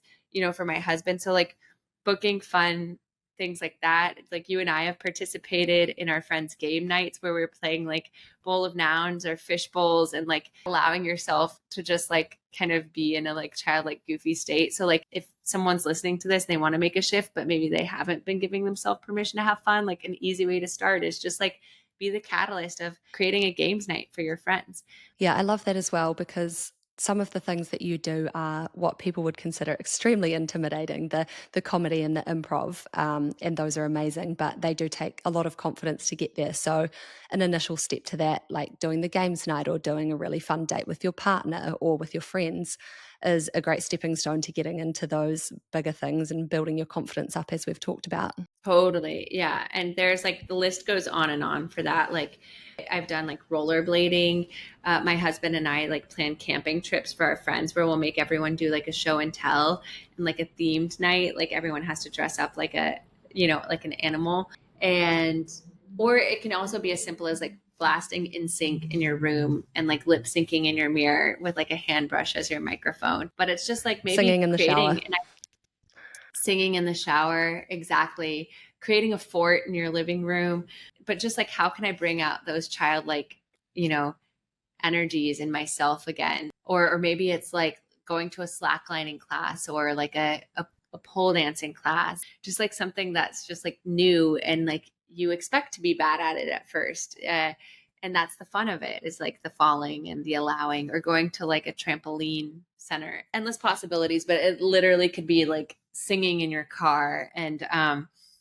for my husband. So like booking fun things like that. Like, you and I have participated in our friends' game nights where we're playing like bowl of nouns or fish bowls, and like allowing yourself to just like kind of be in a like childlike goofy state. So like if someone's listening to this, they want to make a shift, but maybe they haven't been giving themselves permission to have fun, like an easy way to start is just like be the catalyst of creating a games night for your friends. Yeah, I love that as well, because some of the things that you do are what people would consider extremely intimidating, the comedy and the improv, and those are amazing, but they do take a lot of confidence to get there. So an initial step to that, like doing the games night or doing a really fun date with your partner or with your friends, is a great stepping stone to getting into those bigger things and building your confidence up, as we've talked about. Totally. Yeah. And there's like the list goes on and on for that. Like, I've done like rollerblading. My husband and I like plan camping trips for our friends where we'll make everyone do like a show and tell and like a themed night. Like, everyone has to dress up like like an animal. And, or it can also be as simple as like blasting in sync in your room and like lip syncing in your mirror with like a hand brush as your microphone. But it's just like maybe Singing in the shower. creating an singing in the shower, exactly. Creating a fort in your living room. But just like, how can I bring out those childlike, you know, energies in myself again? Or maybe it's like going to a slacklining class or like a pole dancing class, just like something that's just like new and like you expect to be bad at it at first. And that's the fun of it, is like the falling and the allowing, or going to like a trampoline center. Endless possibilities, but it literally could be like singing in your car. And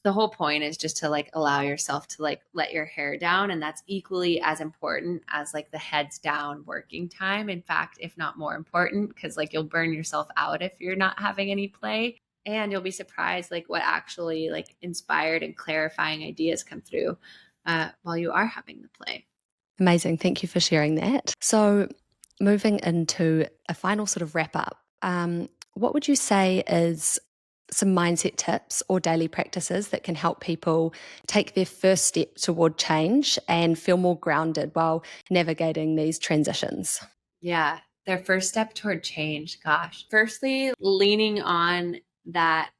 the whole point is just to like allow yourself to like let your hair down, and that's equally as important as like the heads down working time. In fact, if not more important, because like you'll burn yourself out if you're not having any play, and you'll be surprised like what actually like inspired and clarifying ideas come through while you are having the play. Amazing. Thank you for sharing that. So, moving into a final sort of wrap up, what would you say is some mindset tips or daily practices that can help people take their first step toward change and feel more grounded while navigating these transitions? Yeah, their first step toward change. Gosh. Firstly, leaning on that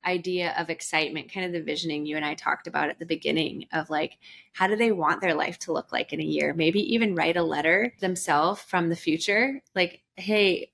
idea of excitement, kind of the visioning you and I talked about at the beginning of like, how do they want their life to look like in a year? Maybe even write a letter themselves from the future. Like, hey,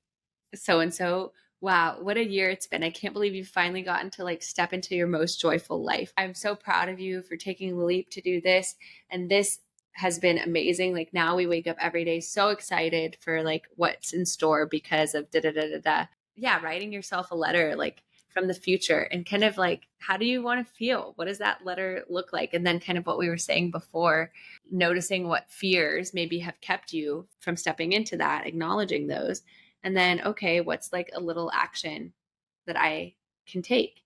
so and so, Wow, what a year it's been. I can't believe you've finally gotten to like step into your most joyful life. I'm so proud of you for taking the leap to do this. And this has been amazing. Like now we wake up every day so excited for like what's in store because of da da da da da. Yeah, writing yourself a letter like from the future and kind of like how do you want to feel? What does that letter look like? And then kind of what we were saying before, noticing what fears maybe have kept you from stepping into that, acknowledging those, and then, okay, what's like a little action that I can take,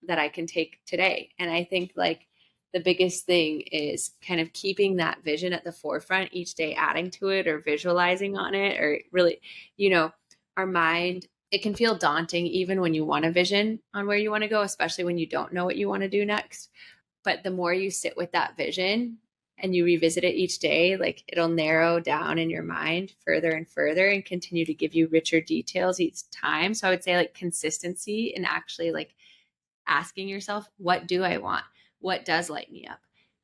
that I can take today? And I think like the biggest thing is kind of keeping that vision at the forefront each day, adding to it or visualizing on it, or really, you know, our mind, it can feel daunting even when you want a vision on where you want to go, especially when you don't know what you want to do next. But the more you sit with that vision and you revisit it each day, like it'll narrow down in your mind further and further and continue to give you richer details each time. So I would say like consistency and actually like asking yourself, what do I want? What does light me up?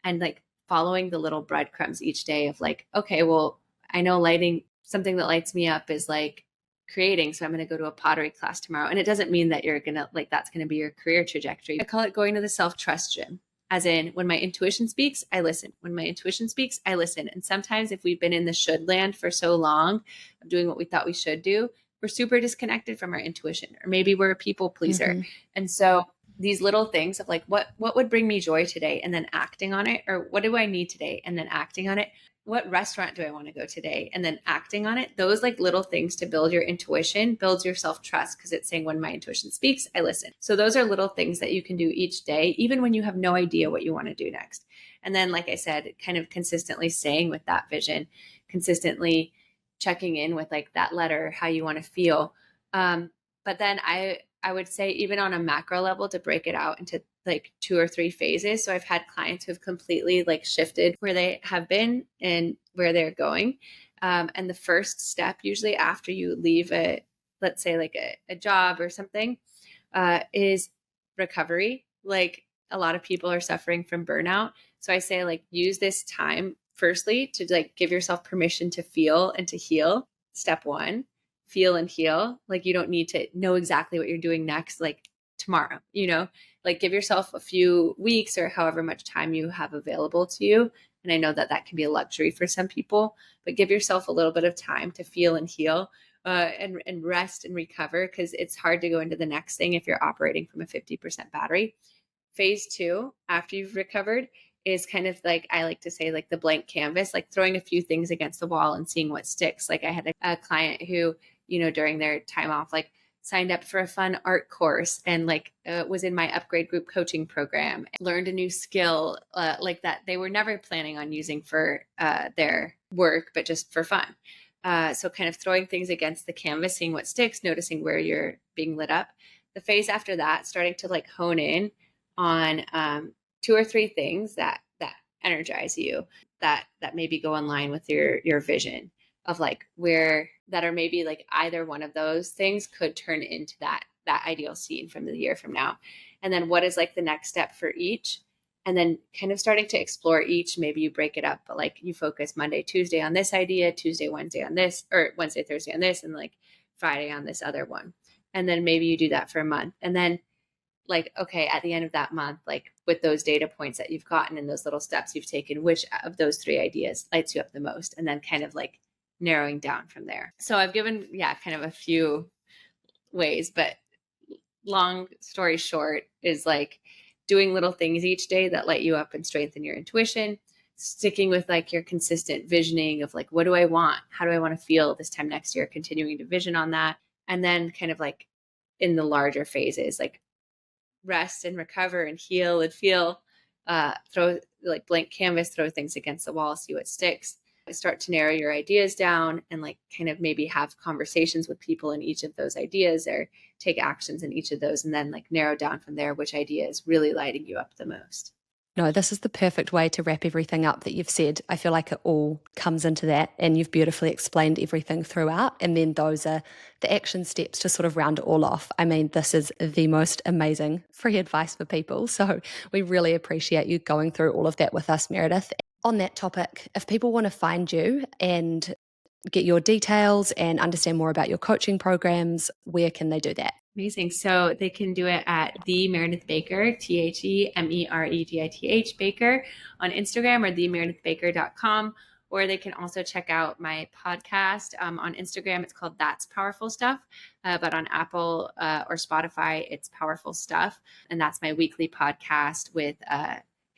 And like following the little breadcrumbs each day of like, okay, well, I know lighting something that lights me up is like creating. So I'm going to go to a pottery class tomorrow. And it doesn't mean that you're going to like, that's going to be your career trajectory. I call it going to the self-trust gym. As in, when my intuition speaks, I listen. When my intuition speaks, I listen. And sometimes, if we've been in the should land for so long of doing what we thought we should do, we're super disconnected from our intuition, or maybe we're a people pleaser. Mm-hmm. And so, these little things of like, what would bring me joy today, and then acting on it, or what do I need today, and then acting on it. What restaurant do I want to go today, and then acting on it. Those like little things to build your intuition, builds your self-trust, because it's saying when my intuition speaks, I listen. So those are little things that you can do each day, even when you have no idea what you want to do next. And then, like I said, kind of consistently staying with that vision, consistently checking in with like that letter, how you want to feel. But then I would say even on a macro level, to break it out into like 2 or 3 phases. So I've had clients who've completely like shifted where they have been and where they're going. And the first step, usually after you leave let's say like a job or something, is recovery. Like a lot of people are suffering from burnout. So I say like use this time firstly to like give yourself permission to feel and to heal. Step 1, feel and heal. Like you don't need to know exactly what you're doing next, like tomorrow, like give yourself a few weeks or however much time you have available to you. And I know that that can be a luxury for some people, but give yourself a little bit of time to feel and heal, and rest and recover, because it's hard to go into the next thing if you're operating from a 50% battery. Phase 2, after you've recovered, is kind of like, I like to say, like the blank canvas, like throwing a few things against the wall and seeing what sticks. Like I had a client who, during their time off, like signed up for a fun art course and like was in my upgrade group coaching program, learned a new skill like that they were never planning on using for their work, but just for fun. So kind of throwing things against the canvas, seeing what sticks, noticing where you're being lit up. The phase after that, starting to like hone in on 2 or 3 things that energize you, that maybe go in line with your vision of like where that are maybe like either one of those things could turn into that ideal scene from the year from now. And then what is like the next step for each, and then kind of starting to explore each. Maybe you break it up, but like you focus Monday, Tuesday on this idea, Tuesday, Wednesday on this, or Wednesday, Thursday on this, and like Friday on this other one. And then maybe you do that for a month. And then like, okay, at the end of that month, like with those data points that you've gotten and those little steps you've taken, which of those 3 ideas lights you up the most? And then kind of like narrowing down from there. So I've given, kind of a few ways, but long story short is like doing little things each day that light you up and strengthen your intuition, sticking with like your consistent visioning of like, what do I want? How do I want to feel this time next year? Continuing to vision on that. And then kind of like in the larger phases, like rest and recover and heal and feel, throw like blank canvas, throw things against the wall, see what sticks, start to narrow your ideas down, and like kind of maybe have conversations with people in each of those ideas, or take actions in each of those, and then like narrow down from there which idea is really lighting you up the most. No, this is the perfect way to wrap everything up that you've said. I feel like it all comes into that, and you've beautifully explained everything throughout. And then those are the action steps to sort of round it all off. I mean, this is the most amazing free advice for people. So we really appreciate you going through all of that with us, Meredith. On that topic, if people want to find you and get your details and understand more about your coaching programs, where can they do that? Amazing. So they can do it at the Meredith Baker, TheMeredithBaker Baker on Instagram, or themeredithbaker.com. Or they can also check out my podcast on Instagram. It's called That's Powerful Stuff. But on Apple or Spotify, it's Powerful Stuff. And that's my weekly podcast with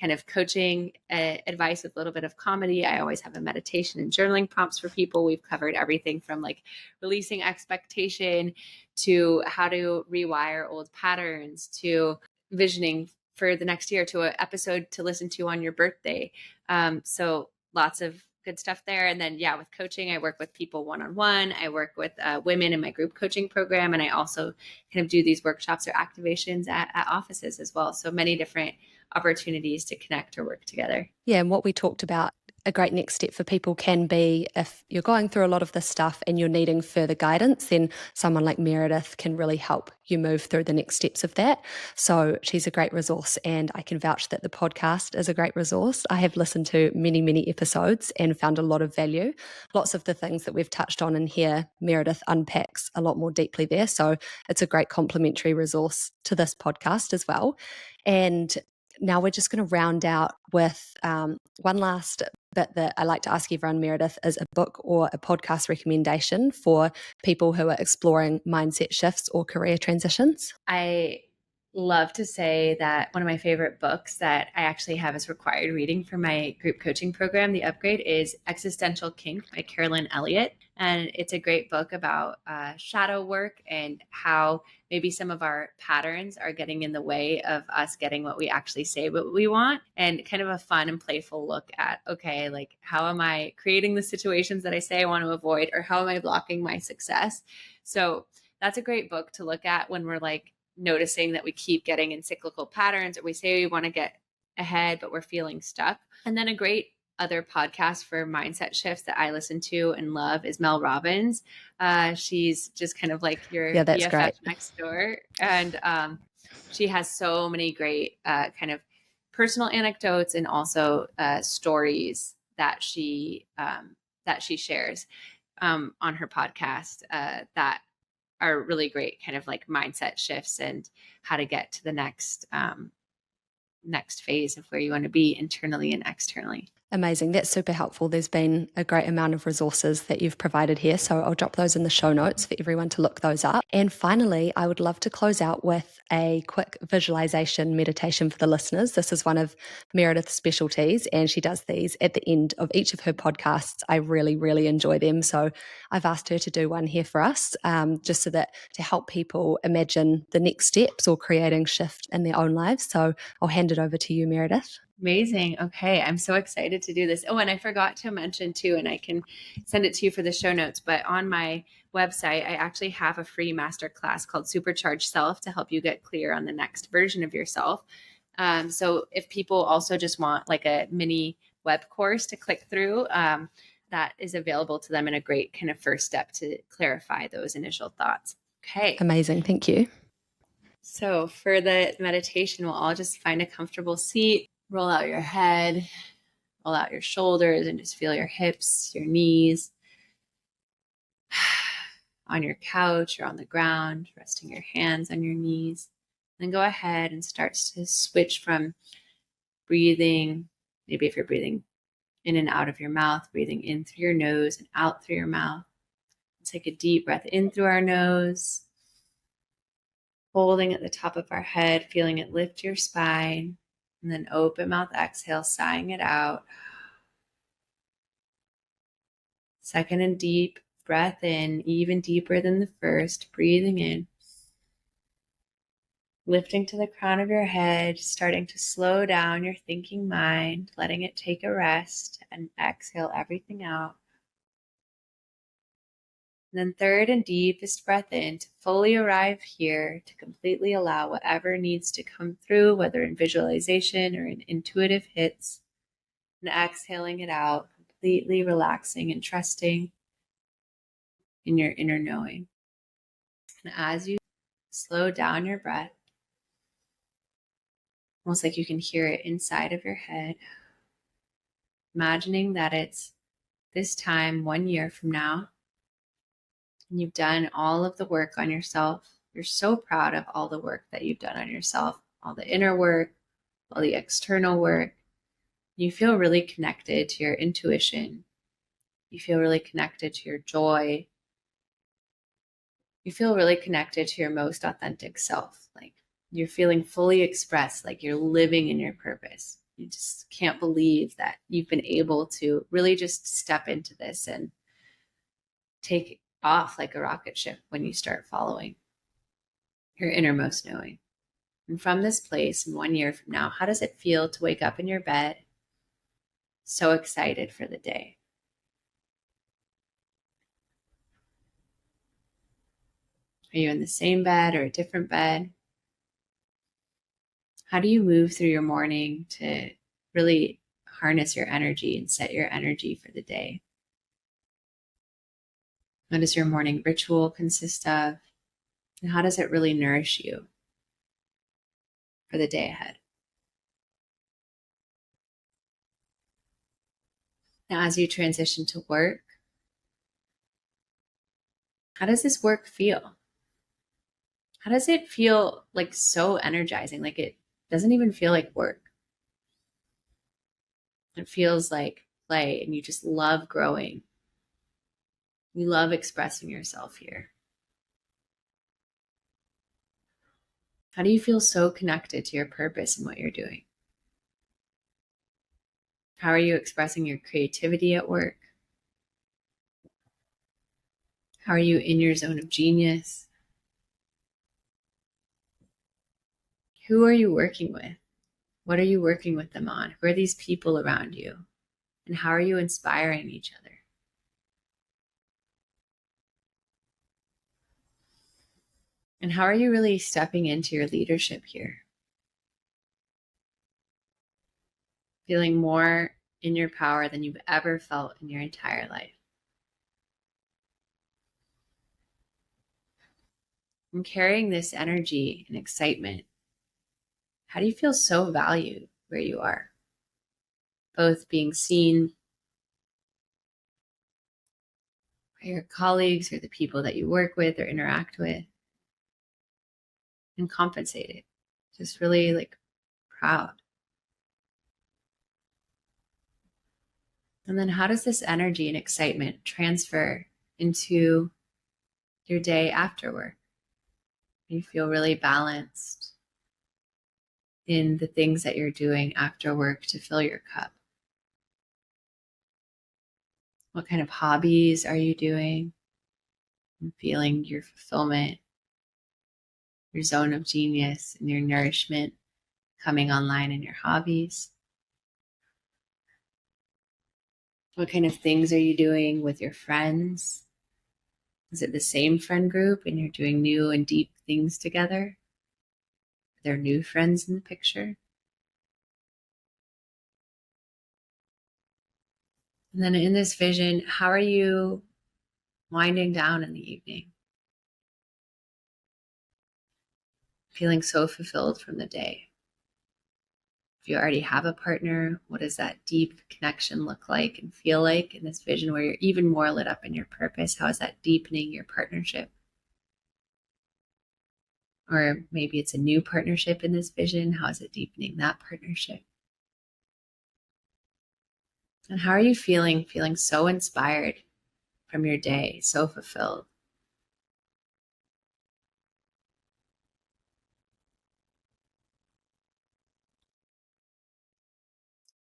kind of coaching advice with a little bit of comedy. I always have a meditation and journaling prompts for people. We've covered everything from like releasing expectation to how to rewire old patterns to visioning for the next year to an episode to listen to on your birthday. So lots of good stuff there. And then, yeah, with coaching, I work with people one-on-one. I work with women in my group coaching program. And I also kind of do these workshops or activations at offices as well. So many different opportunities to connect or work together. Yeah, and what we talked about, a great next step for people can be if you're going through a lot of this stuff and you're needing further guidance, then someone like Meredith can really help you move through the next steps of that. So she's a great resource, and I can vouch that the podcast is a great resource. I have listened to many, many episodes and found a lot of value. Lots of the things that we've touched on in here, Meredith unpacks a lot more deeply there. So it's a great complementary resource to this podcast as well. And now we're just going to round out with one last bit that I like to ask everyone, Meredith, is a book or a podcast recommendation for people who are exploring mindset shifts or career transitions. I love to say that one of my favorite books that I actually have as required reading for my group coaching program, The Upgrade, is Existential Kink by Carolyn Elliott. And it's a great book about shadow work and how maybe some of our patterns are getting in the way of us getting what we actually say what we want, and kind of a fun and playful look at, okay, like how am I creating the situations that I say I want to avoid, or how am I blocking my success? So that's a great book to look at when we're like noticing that we keep getting in cyclical patterns, or we say we want to get ahead, but we're feeling stuck. And then a great other podcast for mindset shifts that I listen to and love is Mel Robbins. She's just kind of like your that's BFF great. next door. And she has so many great kind of personal anecdotes and also stories that she shares on her podcast that are really great kind of like mindset shifts and how to get to the next phase of where you want to be internally and externally. Amazing. That's super helpful. There's been a great amount of resources that you've provided here. So I'll drop those in the show notes for everyone to look those up. And finally, I would love to close out with a quick visualization meditation for the listeners. This is one of Meredith's specialties, and she does these at the end of each of her podcasts. I really, really enjoy them. So I've asked her to do one here for us, just so that to help people imagine the next steps or creating shift in their own lives. So I'll hand it over to you, Meredith. Amazing. Okay. I'm so excited to do this. Oh, and I forgot to mention too, and I can send it to you for the show notes, but on my website, I actually have a free masterclass called Supercharged Self to help you get clear on the next version of yourself. So if people also just want like a mini web course to click through, that is available to them in a great kind of first step to clarify those initial thoughts. Okay. Amazing. Thank you. So for the meditation, we'll all just find a comfortable seat. Roll out your head, roll out your shoulders, and just feel your hips, your knees on your couch or on the ground, resting your hands on your knees. Then go ahead and start to switch from breathing. Maybe if you're breathing in and out of your mouth, breathing in through your nose and out through your mouth. Take a deep breath in through our nose, holding at the top of our head, feeling it lift your spine. And then open mouth exhale, sighing it out. Second and deep breath in, even deeper than the first, breathing in. Lifting to the crown of your head, starting to slow down your thinking mind, letting it take a rest, and exhale everything out. And then third and deepest breath in to fully arrive here, to completely allow whatever needs to come through, whether in visualization or in intuitive hits, and exhaling it out, completely relaxing and trusting in your inner knowing. And as you slow down your breath, almost like you can hear it inside of your head, imagining that it's this time 1 year from now, and you've done all of the work on yourself. You're so proud of all the work that you've done on yourself, all the inner work, all the external work. You feel really connected to your intuition. You feel really connected to your joy. You feel really connected to your most authentic self. Like you're feeling fully expressed, like you're living in your purpose. You just can't believe that you've been able to really just step into this and take off like a rocket ship when you start following your innermost knowing. And from this place, in 1 year from now, how does it feel to wake up in your bed so excited for the day? Are you in the same bed or a different bed? How do you move through your morning to really harness your energy and set your energy for the day? What does your morning ritual consist of? And how does it really nourish you for the day ahead? Now, as you transition to work, how does this work feel? How does it feel like so energizing? Like it doesn't even feel like work. It feels like play, and you just love growing. You love expressing yourself here. How do you feel so connected to your purpose and what you're doing? How are you expressing your creativity at work? How are you in your zone of genius? Who are you working with? What are you working with them on? Who are these people around you? And how are you inspiring each other? And how are you really stepping into your leadership here? Feeling more in your power than you've ever felt in your entire life. And carrying this energy and excitement, how do you feel so valued where you are? Both being seen by your colleagues or the people that you work with or interact with, and compensated. Just really like proud. And then how does this energy and excitement transfer into your day after work? You feel really balanced in the things that you're doing after work to fill your cup. What kind of hobbies are you doing? And feeling your fulfillment, your zone of genius, and your nourishment coming online in your hobbies. What kind of things are you doing with your friends? Is it the same friend group and you're doing new and deep things together? Are there new friends in the picture? And then in this vision, how are you winding down in the evening? Feeling so fulfilled from the day. If you already have a partner, what does that deep connection look like and feel like in this vision where you're even more lit up in your purpose? How is that deepening your partnership? Or maybe it's a new partnership in this vision. How is it deepening that partnership? And how are you feeling so inspired from your day, so fulfilled?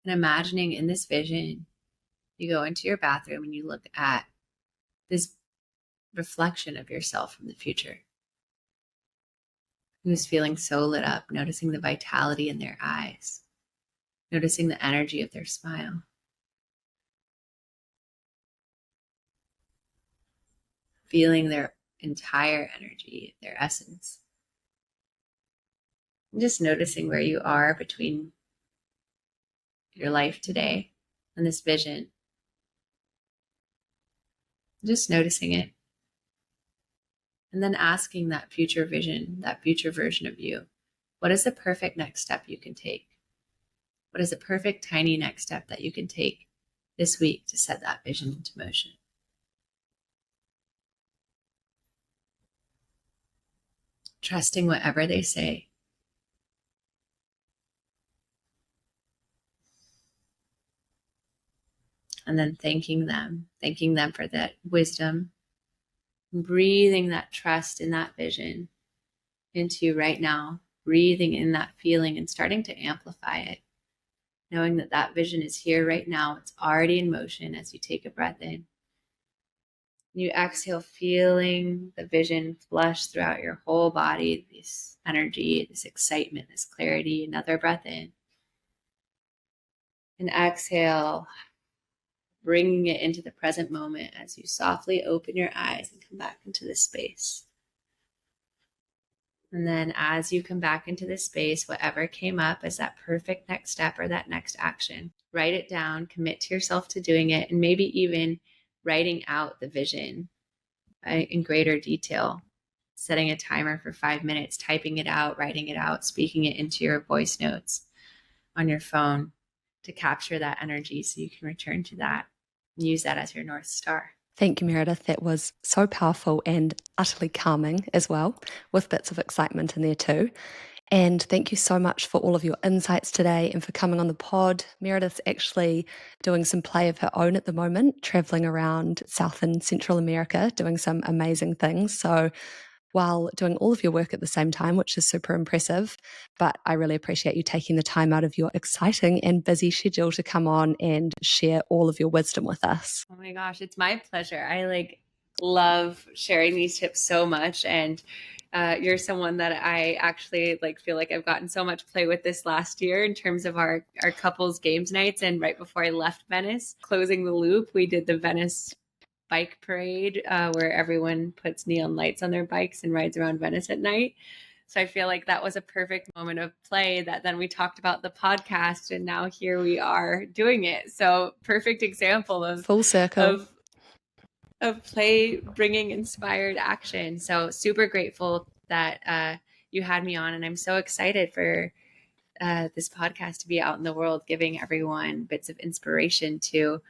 And imagining in this vision, you go into your bathroom and you look at this reflection of yourself from the future, who's feeling so lit up, noticing the vitality in their eyes, noticing the energy of their smile, feeling their entire energy, their essence. And just noticing where you are between your life today and this vision. Just noticing it. And then asking that future vision, that future version of you, what is the perfect next step you can take? What is the perfect tiny next step that you can take this week to set that vision into motion. Trusting whatever they say. And then thanking them for that wisdom, breathing that trust in that vision into you right now, breathing in that feeling and starting to amplify it, knowing that that vision is here right now. It's already in motion as you take a breath in. You exhale, feeling the vision flush throughout your whole body, this energy, this excitement, this clarity. Another breath in. And exhale, bringing it into the present moment as you softly open your eyes and come back into this space. And then as you come back into this space, whatever came up as that perfect next step or that next action, write it down, commit to yourself to doing it, and maybe even writing out the vision in greater detail, setting a timer for 5 minutes, typing it out, writing it out, speaking it into your voice notes on your phone to capture that energy so you can return to that and use that as your North Star. Thank you, Meredith. That was so powerful and utterly calming as well, with bits of excitement in there too. And thank you so much for all of your insights today and for coming on the pod. Meredith's actually doing some play of her own at the moment, traveling around South and Central America, doing some amazing things. So while doing all of your work at the same time, which is super impressive. But I really appreciate you taking the time out of your exciting and busy schedule to come on and share all of your wisdom with us. Oh my gosh, it's my pleasure. I love sharing these tips so much. And you're someone that I actually feel like I've gotten so much play with this last year in terms of our couples games nights. And right before I left Venice, closing the loop, we did the Venice bike parade where everyone puts neon lights on their bikes and rides around Venice at night. So I feel like that was a perfect moment of play that then we talked about the podcast and now here we are doing it. So perfect example of full circle of play bringing inspired action. So super grateful that you had me on, and I'm so excited for this podcast to be out in the world, giving everyone bits of inspiration to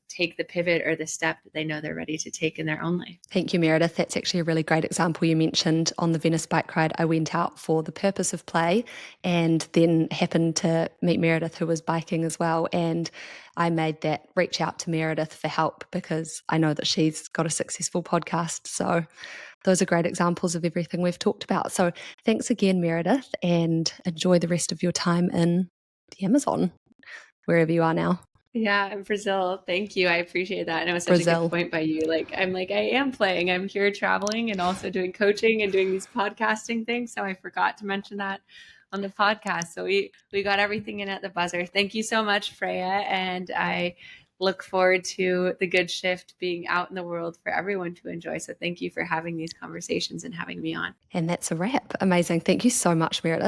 take the pivot or the step that they know they're ready to take in their own life. Thank you, Meredith. That's actually a really great example you mentioned. On the Venice bike ride, I went out for the purpose of play and then happened to meet Meredith, who was biking as well. And I made that reach out to Meredith for help because I know that she's got a successful podcast. So those are great examples of everything we've talked about. So thanks again, Meredith, and enjoy the rest of your time in the Amazon, wherever you are now. Yeah, in Brazil. Thank you. I appreciate that. And it was such a good point by you. I am playing. I'm here traveling and also doing coaching and doing these podcasting things. So I forgot to mention that on the podcast. So we got everything in at the buzzer. Thank you so much, Freya. And I look forward to the good shift being out in the world for everyone to enjoy. So thank you for having these conversations and having me on. And that's a wrap. Amazing. Thank you so much, Meredith.